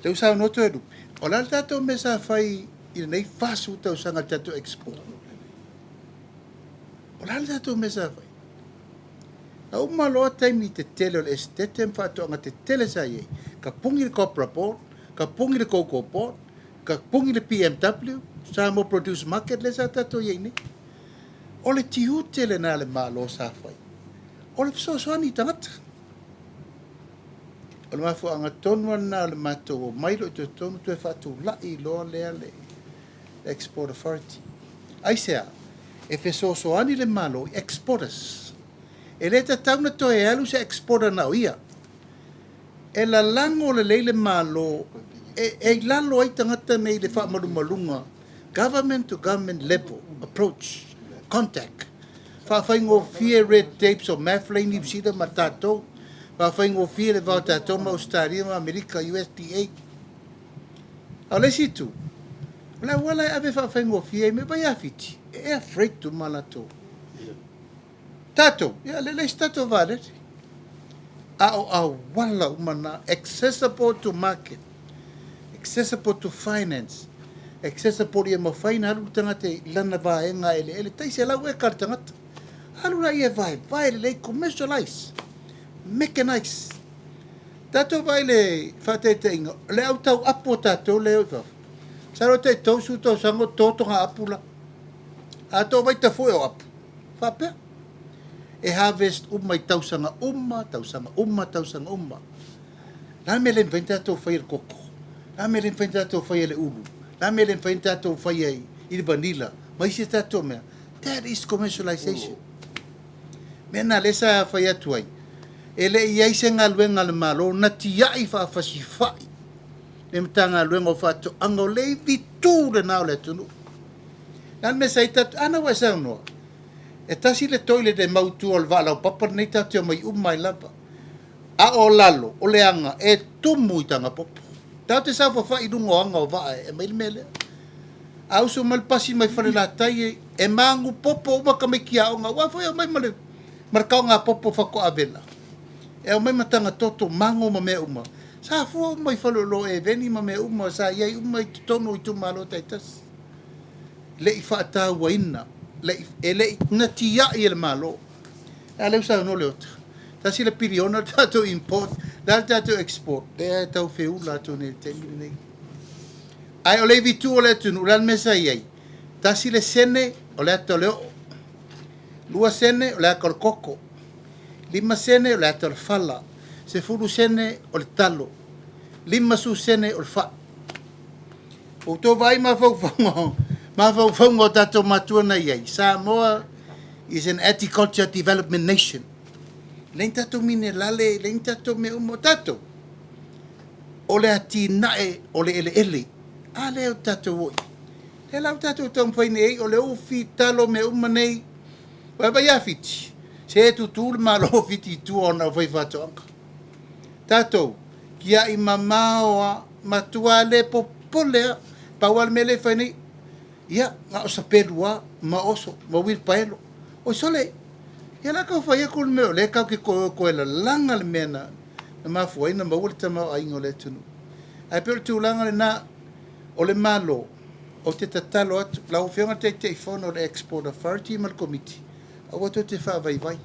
le usa no to edu o la tato mesa fai i nei fasu tau sanga tato export o la tato mesa fai au malo time ni te tele o le estetem fato nga te tele sa ye ka pungi le copra port ka pungi le cocoa port ka pungi le PMW sa mo produce market le sa tato ye ni o le tiu tele na le malo sa fai o le so ni tangata o le mafu anga tonu ana le matou o mai lo i tonu tu e faatulaʻi loa lea le Export Authority. Ai sea, e fesoasoani le malo i exporters. E le tatauna toe alu se exporter na o ia. E la lango le leile malo, e lalo ai tangata nei le whaamalumalunga, government to government level approach, contact. Whawhaingo fie red tapes o maflai ni visita ma tātou, whawhaingo fie le vau tātou ma Australia ma Amerika, USDA. Au lesi tu, la wala e ave whawhaingo fie me bai awhiti, e afraid tu malato. Tātou, ia le leis tātou valet. A wala umana, accessible to market, accessible to finance, accessible ia mawhaina haru tangate lana vaenga ele taise lau e kar tangata. Haru rai e vai le commercialize, mechanize. Tātou vai le whatete inga, le au tau apo tātou le au. Saro te tausu tau sango tōtonga apula. A tō vai ta foi o apu. Whapea. E harvest umai tausanga umma. La me len venta tō whai koko. La me len venta tō whai le ulu. La me len venta tō whai i vanilla. Mai se tātou mea. That is commercialization. Mea nā lesa whai atuai. E le iai se ngā luenga le malo, na tiai whaafasi whai. Le mtanga luenga o whaato anga o le vitu le nao le tunu. Nā me sa i tatu, ana wa sa noa. E tasi le toile de mautu o le wala o papa nei tatu mai umai lapa. A o lalo, o le anga, e tumu i tanga popo. Tau te sa whawha i rungo anga o vae, e maili mele. A uso malpasi mai whare la tai e mangu popo o maka me kia o ngā. Wafo e mai male, markau ngā popo whako avela. E o mai matanga toto mango ma mea uma. Sa fua umai whalolo e veni ma mea uma, sa iai umai tono i tu malo taitas. Le i whaata ua ina, e le i natia i ele malo. E leu sa no leota. Tasi le piriona tato import, la tato export. Le tau feu la to ne temini nei. Ai o le vitu o le tunu, lan mesa iai. Tasi le sene o le ato leo. Lua sene o le akor koko. Lima sene o le ato le fala. Se furu sene o le talo. Lima su sene o le fa. O to vai ma faufongo. Ma faufongo tato matua na iai. Samoa is an agriculture development nation. Len tato mine lale, len tato me umo tato. O le ati nae o le ele. A leo tato woi. Le lau tato tong whaine ei o le ufi talo me umanei. Waba iawhiti. Se e tutu le malo fiti tu ona o whaifato anga. Tato, kia i mamaoa matua le popolea. Pawal me le whaine. Ia, nga o sapelua, ma oso, ma wil paelo. O sole, ia la kau whaia kul meo, le kau ki koe la langa le mena, na mafua ina maua le tamau a ingo le tunu. Ai peo le tūlanga le na, o le malo, o te tatalo atu, la uwhionga te whono le Export Authority mal committee, a wato te whaavai.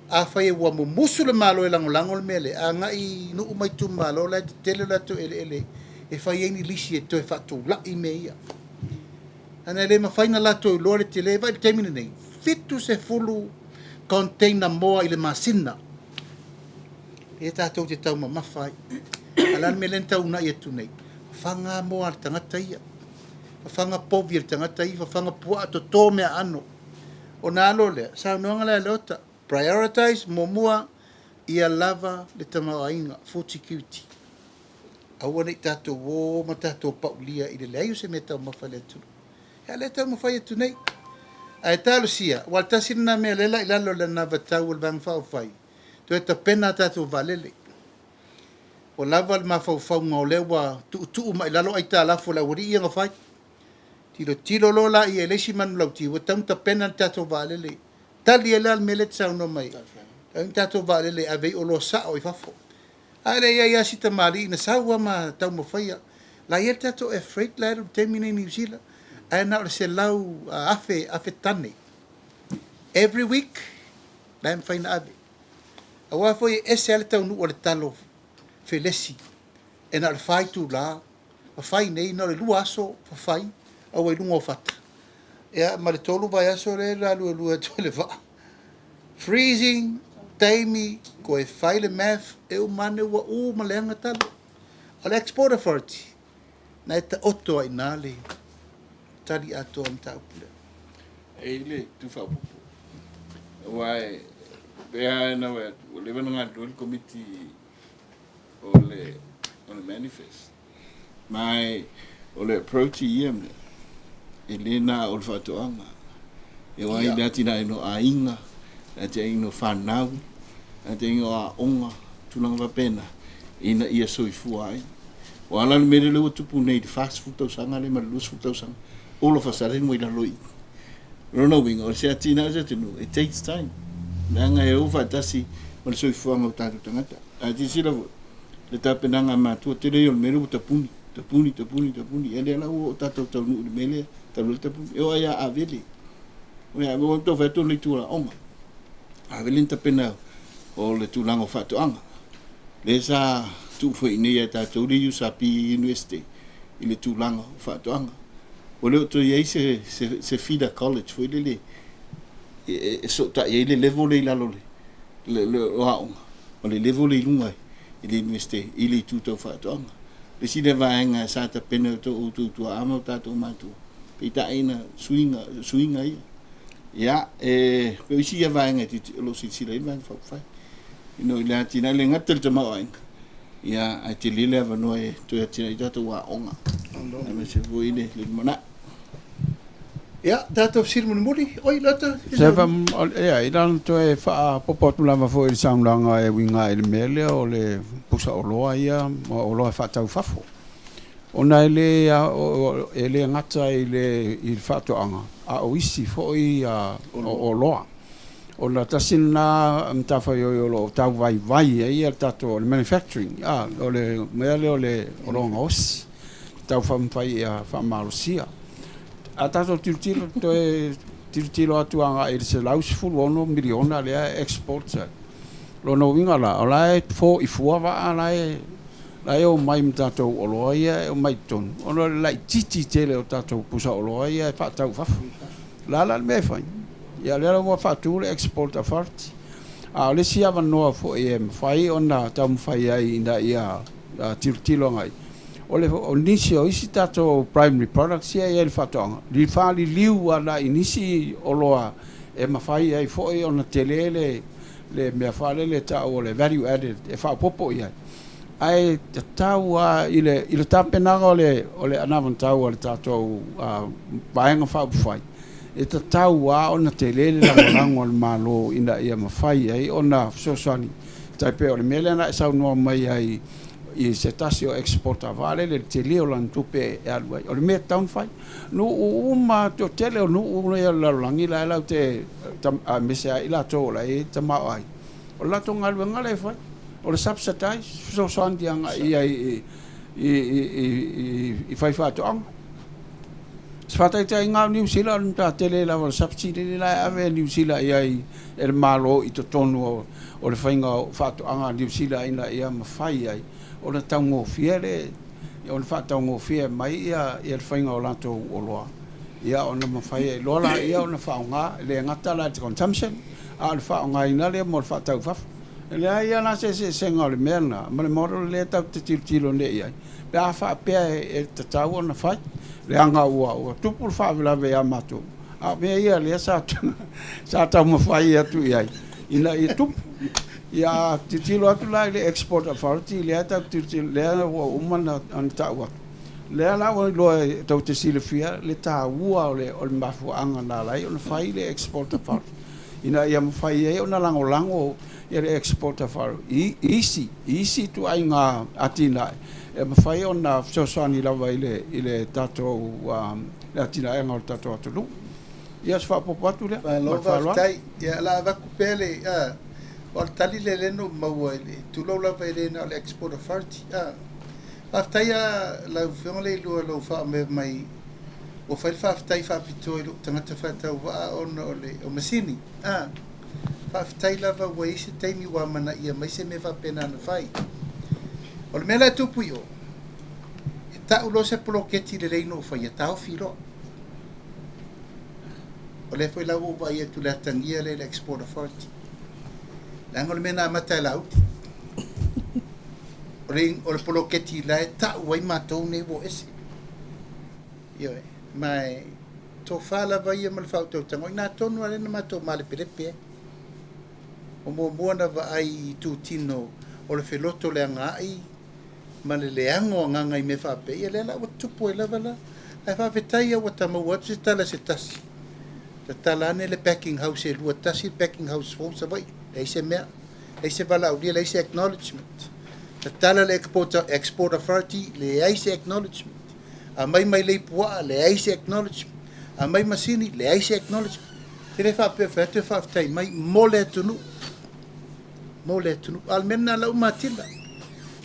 A whaia ua mumusu le malo e lango le mele, a ngai nu umai tu malo, la te tele la to ele, e whaia ni lisi e toi whatu la i me ia. Ana le mawhaina la to i lore te le, vai te mine nei, fitu se fulu, container moa i le masina. E tātou te tau ma mawhai. Alan me len tau na i atu nei. Whanga moa al tangata ia. Whanga povi al tangata ia. Whanga pua ato tō mea ano. O nā alo lea. Sao noanga lea leota. Prioritize momua ia lava le tamau ainga. Food security. Aua nei tātou wō ma tātou paulia i le leio se me tau mawhai le atu. Ea le tau mawhai atu nei. Ai talo sia, wal tasina me lela ilalo le na vatau el bang fau fai. Tu eta pena tatu valele. O lava ma fau fau ngole wa tu ma ilalo ai ta la fola wuri ia fai. Tilo lola i elesi man lauti wa tam ta pena tatu valele. Tali elal melet sa no mai. Ang tatu valele ave o lo sa o fafo. Ale ya sita mali na sawa ma tau mo fai. La ia tatu e freight la termine New Zealand. Ai na se lau afe tane. Every week, lai mwhaina ave. Awa foi ese ale tau nu o le talo felesi. E na le whai tu la, a whai nei, na le lua aso, a whai, awa i lunga o whata. Ea, ma le tolu vai aso le la lua to le wha. Freezing, taimi ko e whaile math e o mane ua o maleanga talo. O le export authority. Na e ta oto ai nale. Tari ato am ta upule. E le tu fa popo. Wai bea na wa le vana ngā committee o le manifest. Mai o le approach i am e le na o le whatoanga. E wai le atina ino a inga, e te ino whanau, e te ino a onga, tulanga wa pena, ina ia soifua ai. O ala le mere lewa tupu nei di fast food tau sanga, le marulus food tau sanga, all of us are in waila loi. Rona winga, o se atina se tenu, it takes time. Nanga e ufa tasi, o le soifua ngau tātu tangata. A ti sila le tapenanga matua, te reo le mere u tapuni, e le ala o tātou tau nuu le mele, tau le tapuni, e o aia a vele. Oia, mo to fa to le tua onga. A vele tapena o le tulanga o fatoanga. Le sa tu foi nei e tātou le USAP University, i le tulanga o fatoanga. O le to ye se Fida College foi le e so ta ye le level le lalo le o aonga. O le level le lunga i le university i le tuto fatoanga. Le si le vaenga sa ta pena to o tu ama tatou matu. Pita ina swinga ia. Ya pe si ya vaenga ti lo si le van fa fa. Ino le atina le ngatel te mawaenga. Ya a te lile va no e to ya tina tatou wa onga. Me se voi le mana. Ya, tatou sir mun muri. Oi lata. Se va i lan to e fa popot lava fo i saunlanga e winga i le mele o le pusa o loa ia o loa fa tau fafo. Ona ele ngata i whatoanga a o isi fo i o loa. Ona tasina mtawhai o lo tau vai e ia tato o le manufacturing. O le meale o le ronga osi. Tau whamwhai a whamalosia. A tato tiltilo to e tiltilo atuanga i se lausfulu ono miliona lea export. Lono winga la, o lae fo i fuava a lae o mai mtatou o loa ia o mai tonu. Ono lai titi tele o tatou pusa o loa ia e whatau fafu. La me fai. Ia lea mo whatu le export authority. A le si awa noa fo e mwhai o na tau mwhai ai ina ia tiltilo ngai. O le o nisi o isi tatou primary products ia le whatoanga. Li whali liu ala inisi o loa e mawhai ai fo e o na tele le mea whale le tau o le value added e whapopo ia. Ai te tau i le tapenaga o le anawan tau o le tatou vaenga whaupuwhai. E te tau o na te lele langolango o le malo ina ia mawhai ai o na sosani. Taipe o le mele na e sau noa mai ai i se tasi o exporta vale le te leo lan tupe e aluai. O le mea taun whai. No uma to tele o no una ia lalangi la elau te mese a ila tō la e te mao ai. O lato ngalua ngale whai. O le subsidise so santi anga i fai fato ang. Sfatai tai ngau New Zealand ta tele la o subsidy la ave New Zealand i el malo i to tonu o le fainga fato anga New Zealand ina ia mafai ai. O le tango fiere o le fato ngo fie mai ia el fainga o lato o loa. Ia ona mafai lola ia ona faunga le ngata la consumption a le faunga ina le mo fato fafu. Le ia na se senga le merna, ma le moro le tau te tilo ne ia. Pe a fa pe e te tau na fai. Le anga ua tupu fa vela ve amato. A me ia le sa tau ma fai atu ia. Ina i tupu. Ia te tilo atu la le export authority le tau te le ua umana an tau. Le ala o lo tau te sile fia le ta ua o le mafu anga na lai o fai le export authority. Ina ia ma fai e ona lango ia le exporter far easy to ai nga atina e mawhai o na sosani lawa i le tatou le atina e ngau tatou atulu ia se whapopatu le Lova tai ia la vaku pele o tali le leno maua ile tulo lawa ile na le exporter farti aftai la fiole lo lo fa me mai o fa aftai fa pito lo tangata fa tau va o masini Whaftai lava wa isi taimi wa mana ia mai se me whapena na whai. O le mela tupu i o. E tau lo se poloketi le reino whai e tau whiro. O le whai lau wa ia tu le atangia le export authority. Langa le mena mata la ut. Ring o le poloketi la e ta wai matou nei wo ese. Yo mai to fala vai e mal fauto tango na tonu ale na matou male perepe. O mo na va ai tu tino o le feloto le anga ai ma le leango nganga i me fa pe ia le la o tupu e lava la ai fa vetai o tama o se tala se tasi ta tala ne le packing house e lua tasi packing house fo sa vai e se mea e se vala o le se acknowledgement ta tala le export authority le ai se acknowledgement a mai le pua le ai se acknowledgement a mai masini le ai se acknowledgement te le fa pe fa te fa tai mai mole tunu almena la umatila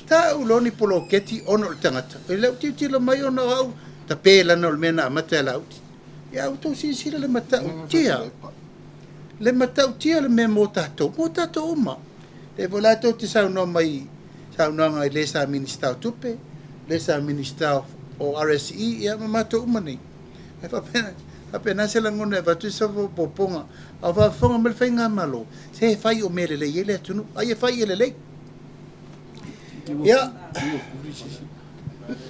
ta uloni poloketi ono le tangata e le titila mai ono au ta pela no mena mata la ut ya auto si le mata tia le mata tia le me motato uma e volato ti sa no mai sa no ngai le sa minister tupe le sa minister o RSE ya mato umani e fa pena apena se la ngone va tu sa poponga ava fonga mel fenga malo se fai o mele le yele tunu ai fai ele le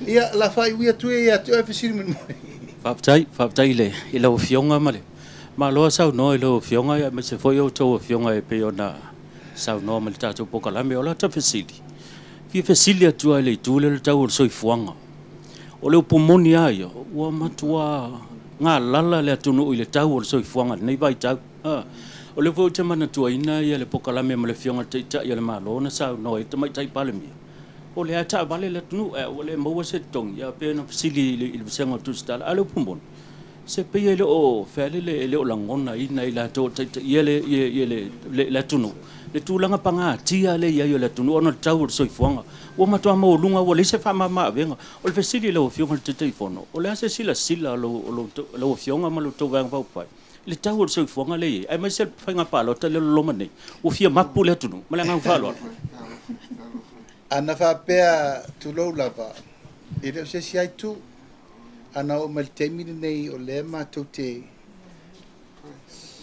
ya la fai wi tu ya tu e fisi min Faptai le i lau fionga male. Ma loa sau no i lau fionga ya me se foi o tau fionga e pe ona sau no male tatu pokalame o la ta fesili. Fia fesili atua le tule le tau o soi fuanga. O leo pomoni aia, ua matua ngā lala le atunu i le tau o soi fuanga nei vai tau. O le fo te mana tua ina ia le pokalame ma le fionga te ita ia le malona sau no e te mai tai pale mia. O le ata vale le tunu o le maua se tong ia pe na fasili le senga tusitala alo pumbon. Se pe ile o fele le o langona ina ila to ia le tunu. Le tulanga panga tia le ia le tunu ona tau so ifuanga. O matua mo lunga o le se fa mama venga. O le fasili le o fionga te telefono. O le se sila lo fionga ma lo to vang va pai. Le tau so ifuanga le ai mai se fanga palo te le loma nei. O fia mapu le tunu. Ma le nga falo. ana fa pea tu lo lava e le se si ai tu ana o mal temi nei o le ma tu te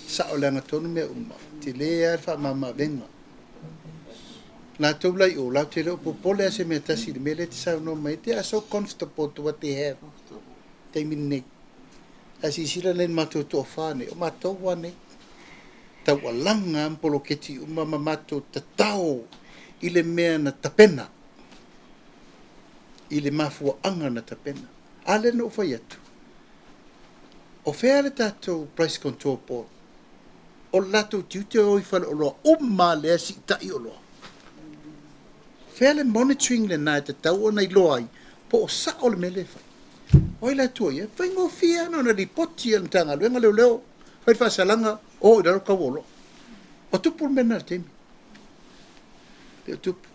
sa o le tonu me uma te le ar fa mama venga na tu lai o la te lo popole se me tasi me le te sa no mai te so comfortable to what they have temi nei asi sila len ma tu to fane o ma to wane ta walanga poloketi uma mamato tatao ile mea na tapena ile mafua anga na tapena ale no fai atu o fere tato price control board o lato tiute o ifal o loa umma le si tai o loa fere monitoring le na te tau o nei loa po o sa o le mele fai o ila tua ia fai ngo fia no na ripoti al tanga luenga leo fai fa salanga o ila ka wolo o tupu mena temi tupu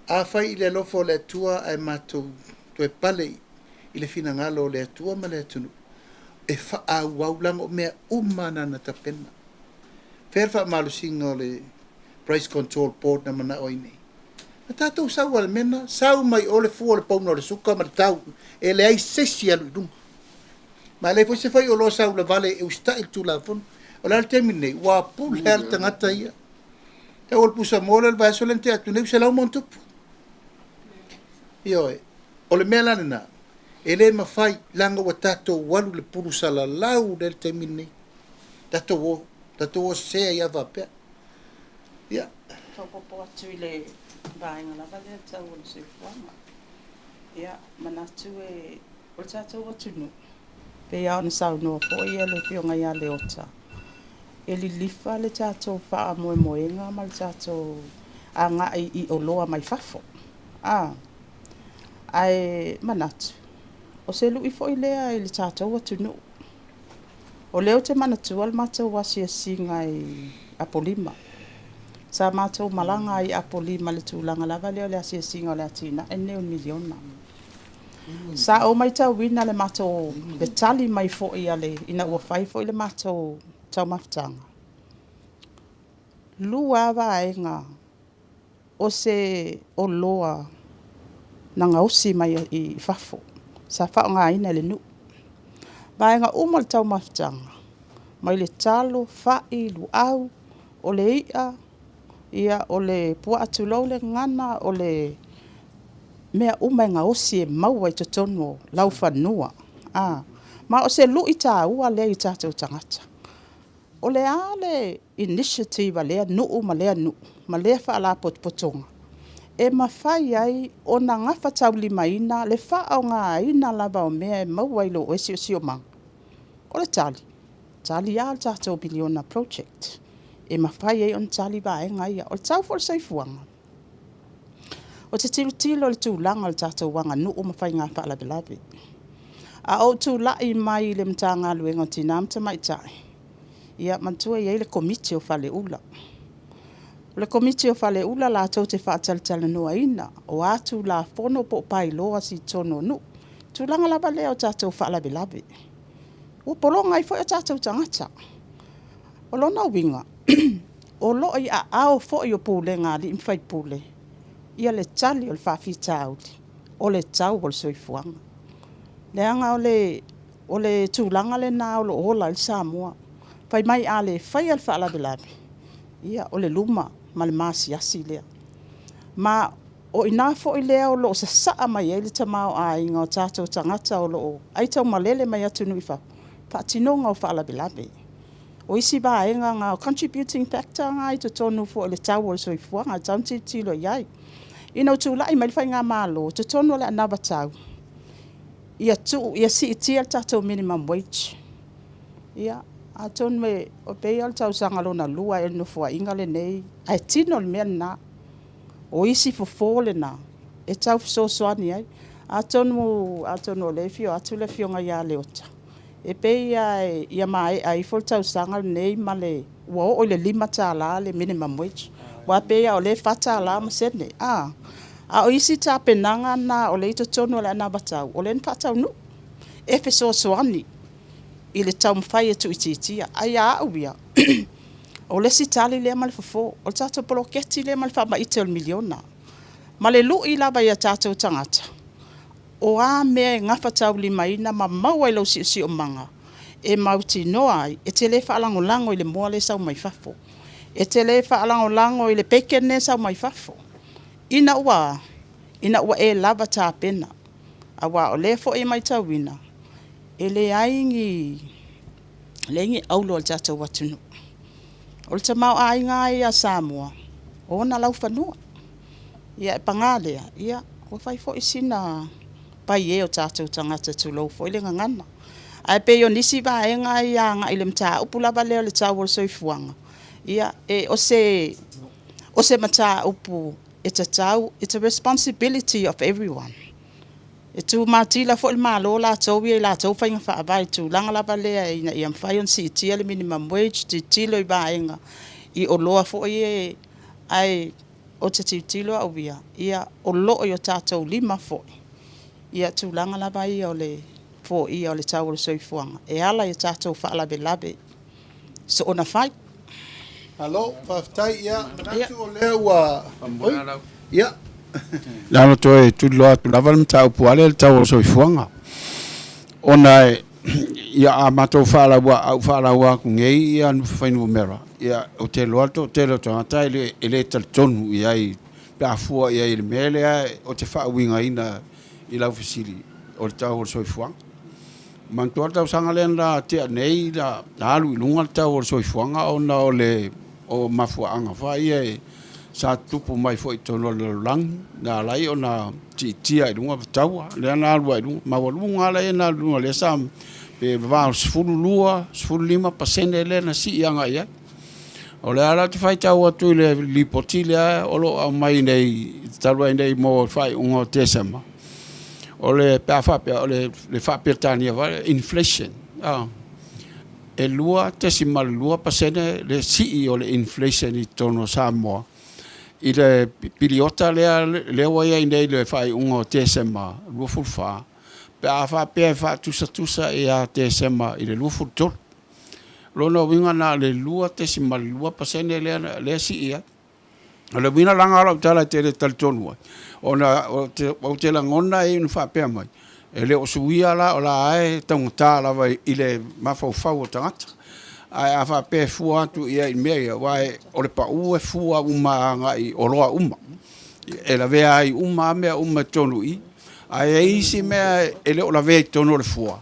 a fai le lofo le tua ai matou to e pale i le finagalo le atua ma le atunu e fa'auaulango mea umana na tapena fea le fa'amalusiga o le price control board na mana'o ai nei na tatou sau a le mena sau mai o le fua o le pauna o le suka ma le tau e leai sesi alu i luga ma le foi se fai o loa sau le vale e usita'i le tulafono o le ale temi nei ua pu le ale tagata ia e o le pusa mo le vaeso le te atu nei se lau montupu ioe o le mea lana na e lē mafai laga ua tatou alu le pulu salalau le taimi nei tatou o sea ia vapea ia Taupopo atu i le vaenga lava le tau o le soifuanga. Ia, manatu e o le tatou atunu. Pe au na saunoa po ia le fionga ia le ota. E li lifa le tatou faa moenga ma le tatou a nga i o loa mai fafo. Ai manatu. O se lu i fo i lea i le tatou atunu. O leo te manatu al matou wasi singa i apolima. Sa matou malanga i apolima le tūlanga lava leo le asia singa o le atina e neo miliona. Sa o mai tau wina le matou betali mai fo i ale ina ua fai fo i le matou tau maftanga. Lua vaenga o se o loa na ngausi mai i fafo. Sa fao ngā ina le nu. Vaenga umal tau maftanga. Mai le talo, fai, lu au, o le ia, Ia o le pua atu lau le ngana o le mea umainga osi e maua i tonu lau whanua. Ma o se lu i tā ua lea i tātou tangata. O le ale initiative lea nuu ma lea nuu, ma lea whaala potpotonga. E mawhai ai o na ngafa tau lima ina, le whaau ngā ina lava o mea e maua ilo o esi o si o mang. O le tali. Tali a tātou biliona project. E mawhai ai on tali vaenga ia. O le tau fo le saifuanga. O te tilo le tūlanga le tātou wanga nuu mawhai ngā whaala belabe. A o tūlai mai le mtanga luenga o tina mta mai tai. Ia mantua iei le komiti o whale ula. Le komiti o whale ula la tau te whaatalitala noa ina. O atu la fono po pai loa si tono nu. Tūlanga lava lea o tātou whaala belabe. O polonga i fo o tātou tangata. O lona winga. O lo i a ao fo i o pule ngā li mwhai pule. Ia le tali o le whawhita auli. O le tau o le soifuanga. Leanga o le tūlanga le nā o lo ola il Samoa. Pai mai a le whai al whaala belabe. Ia o le luma ma le maasi asi lea. Ma o ina fo i lea o lo sa saa mai e le tamao a inga o tātou tangata o lo aitau malele mai atu nui wha. Whaatinonga o whaala belabe. O isi ba e ngā contributing factor ngā i to tonu fo le tau o le soifuanga, taunti tilo iai. Ina o tūlai mai le whai ngā mālo, to tonu le anava tau. Ia si itia tātou minimum wage. Ia, a tonu me o pei al tau sangalona lua e no fua inga le nei, ai tino le mea na. O isi Fofola na, e tau so soani ai. A tonu le fio, atu le fio ngai a leota. E pei ia mai ai fol tau sangal nei ma le ua o le 5 tala le minimum wage. Wa pei o le fata la ma sene. A o isi ta penanga na o le ito tonu le ana batau. O le npatau nu. E fe so soani. I le tau mwhai e tu ititia. Ai a uia. O le si tali le ma le fofo. O le tatou poloketi le ma le whama ite o le miliona. Ma le lu i lava ia tatou tangata. O a mea ngafa tau lima ina ma maua i lau si o manga. E mauti noa ai. E te le whaalango lango i le moa le sau mai fafo. E te le whaalango lango i le pekene sau mai fafo. Ina ua e lava tā pena. A wa o le fo e mai tauina. E le aingi aulo al tātou watunu. O le tamau a inga i a Samoa. O na lau whanua. Ia e pangalea. Ia o fai fo i sina pai e o tātou tangata tūlou fo i le ngangana. Ai pe o nisi ba e nga i a nga i le mta upulava leo le tau o le soifuanga. Ia e o se mata upu it's a responsibility of everyone. E tu matila fo il malo la tau i la tau whainga whaavai tu langa lava lea i am whai on si tia le minimum wage ti tilo i baenga i o loa fo i ai o te tilo au via ia o loo i o tātou 5 fo ia tu langa lava i o le fo i o le tau o le soifuanga e ala i tātou whaalabe labe so ona whai. Hello, whaftai ia, manatu o lea ua... Ia. Lalo toi tu loa tu lava le tau puale le tau o soifuanga. Ona ia a matou whaala ua ku ngei ia nu whainu mera. Ia o te loa to te lo tangata ele tal tonu ia i pafua ia i le mele o te whaawinga ina i lau fisili o le tau o soifuanga. Mantua tau sanga le na te nei la alu i lunga le tau o soifuanga ona o le o mafuanga fa ia sa tupu mai foi tono le lang na lai ona tia i lunga taua le na alwa i lunga ma lunga le na lunga le sam pe va sfulu 5% le na si anga ia o le ala te fai tau atu le lipotile o lo mai nei talwa nei mo fai ungo tesama o le pafa o le fa pertania va inflation e lua tesimal 2% le si o le inflation i tono Samoa i le piliota le waia i nei le fai ungo tesema luafulfa pe a fa tusa e a tesema i le luafultol lona winga na le lua tesimal 2% le si ia le winga langa ala tala te le taltonu ona o te langona e fa pe mai e le osuia la o la ai tangata la vai i le mafaufau o tangata ai a fa pe fua tu ia i mea wai o le pa ue fua uma nga i oroa uma e la vea ai uma mea uma tonu i ai e isi mea ele o la vea tonu le fua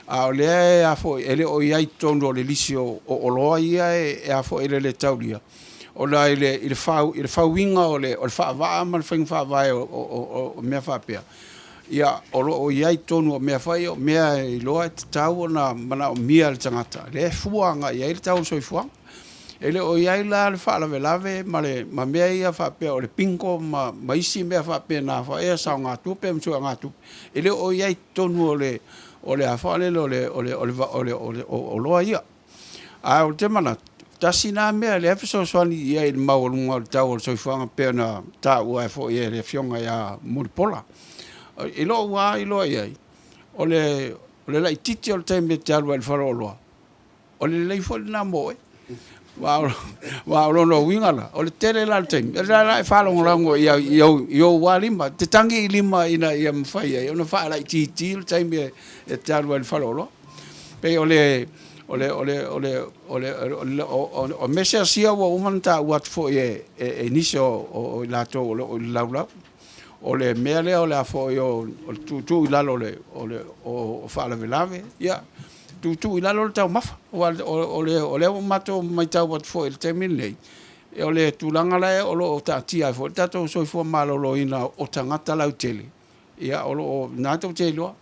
a o le a fo ele o ia i tonu le lisi o oroa ia e a fo ele le taulia o la ile fau winga o le fa va ma le fa vai o mea fa pea ia o ia i tonu o mea fai o mea i loa te tau na mana o mia le tangata le fuanga ia i le tau soi fuanga ele o ia i la le fa lave ma mea ia fa pea o le pinko ma isi mea fa pea na fa ea sa ngā tupe msu ngā tupe ele o ia i tonu o le afa le o loa ia a o te mana tasi nā mea le efiso soani ia i maurunga o le tau o le soi fuanga pea na ta ua e fo ia le fionga ia muripola i lo wa i lo ia o le la titi o le taimi te alua i wharoa o le lei fo na mo wa o no wingala o le tele la taimi la whalonga rango ia wa lima te tangi i lima ina ia mwhai ia o na wha la titi o le taimi e te alua i wharoa pe o mesa sia wa umanta wat fo e nisi o lato o laulau o le mea lea o le afo o tu i lalo o whaalawelave ia tu i lalo le tau mafa o le o mato mai tau wat fo e le temin nei o le tūlanga lai o lo o tātia fo tato soi fo malolo ina o tangata lau tele ia o nato te loa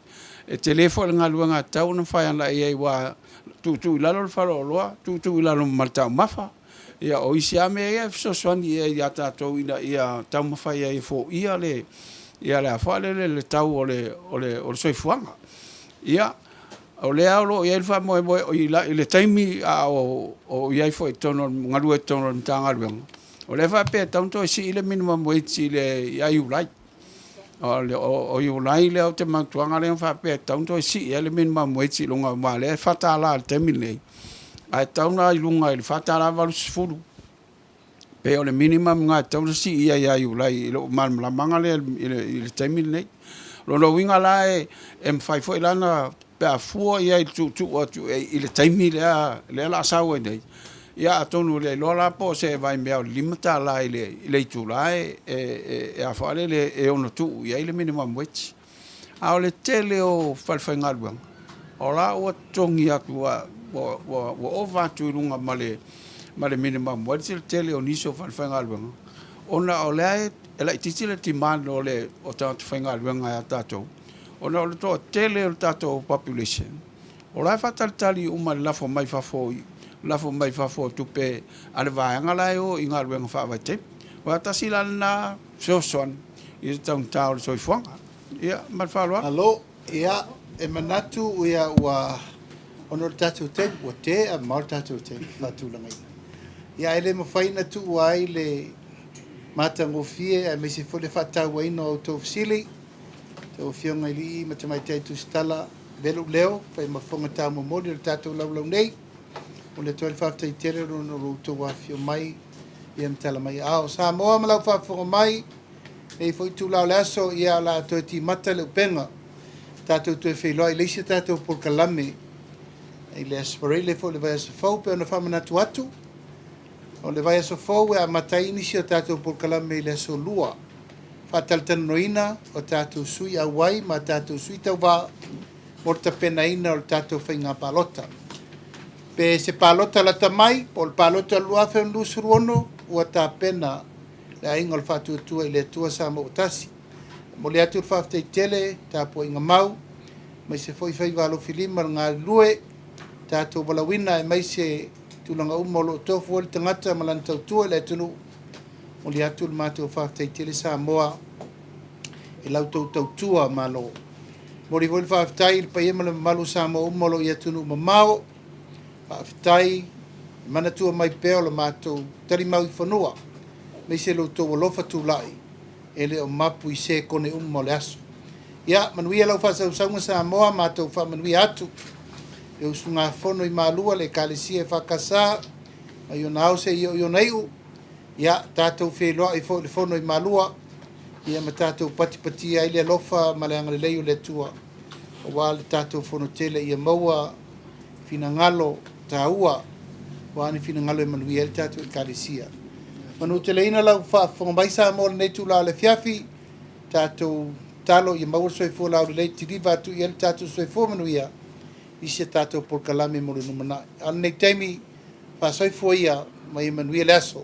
e telefo le ngaluanga tau na whai ana ia i wa tu i lalo le whalo loa tu i lalo mal tau mafa ia o isi ame ia so swani ia tatou ina ia tau mawhai ia i fo ia le afale le tau o le soifuanga ia o le aulo ia ilfa moe o le taimi o ia i fo i tono ngalu e tono mtanga luenga o le fa pe tanto si ile minimum wage le ia i ulai o i ulai le o te matuanga le fa pe tanto si ile minimum wage longa ma le fatala al termine ai tauna i lunga i fatala valu sfulu pe o le minimum nga tauna si ia i ulai lo mal la manga le il termine nei lo winga la e m5 foi lana pe a fua ia i tu i le taimi le la sawe nei ia tonu le lola po se vai mea limita la i le tu la e a fale le e ono tu ia i le minimum wage a o le tele o falfangalwa o la o tongi atu o vatu lunga male minimum wage le tele o niso falfangalwa ona o le e la ititile timano o le o tanto fangalwa nga tato ona o le to tele o tato population o la fataltali uma lafo mai fafo tupe ale vaanga lai o inga luenga fa vai te wa tasila na soson i tau soifuanga ia malfalwa alo ia e manatu ia wa ono tatu te o te a mal tatu te fatu langa ia ele mo faina tu wai le matango fie e me se fole fata wa ino to fsili to fionga li matamai te Tusitala velu leo pa ma fonga ta mo modi tatu lau nei o le 12 te tere no to wa fio mai ia mtala mai ao sa mo ma lau fa fonga mai e foi tu lau laso ia la to ti mata le penga tatu to fe loi le se tatu por kalame e le Faraile fo le vai se fo pe na fama na tu atu o le vai se fo a matai ni se tatu por kalame le so lua fatal tanoina o tatu sui a wai ma tatu sui tau va morta pena ina o tatu fainga palota pe se palota la tamai pol palota lua fe ndu surono o ta pena la ingol fatu tu ile tu sa mo tasi mo le atu fa te tele ta po inga mau mai se foi fai valo filima nga lue tatu wala wina mai se tulanga umolo tofu o tangata malanta tu ile tunu o le atu mato fa te tele sa moa e lautou tautua malo mo ri vol fa tai pa yema le malu sa mo umolo ia tunu mamao fa tai mana tu mai peo le mato tari mau i fonua me se lo to lo fa tu lai ele o mapu i se kone umole aso ia manuia lau fa sa moa mato fa manuia atu e usunga fono i malua le kalisia fa kasa ai o nau se yo naiu ia tatou fe lo i fono i malua ia matatou pati ai le lofa maleanga le leio le tua o wale tatou fono tele ia maua fina ngalo taua wa ani fina ngalo manuia le tatu kalisia manu te leina lau wha mai sa mo nei tula le fiafi tatu talo i maua soifua lau le tiriva atu i le tatu soifua manuia i se tatu por kalame mo le numana. Al nei taimi fa soifua ia mai manuia le aso.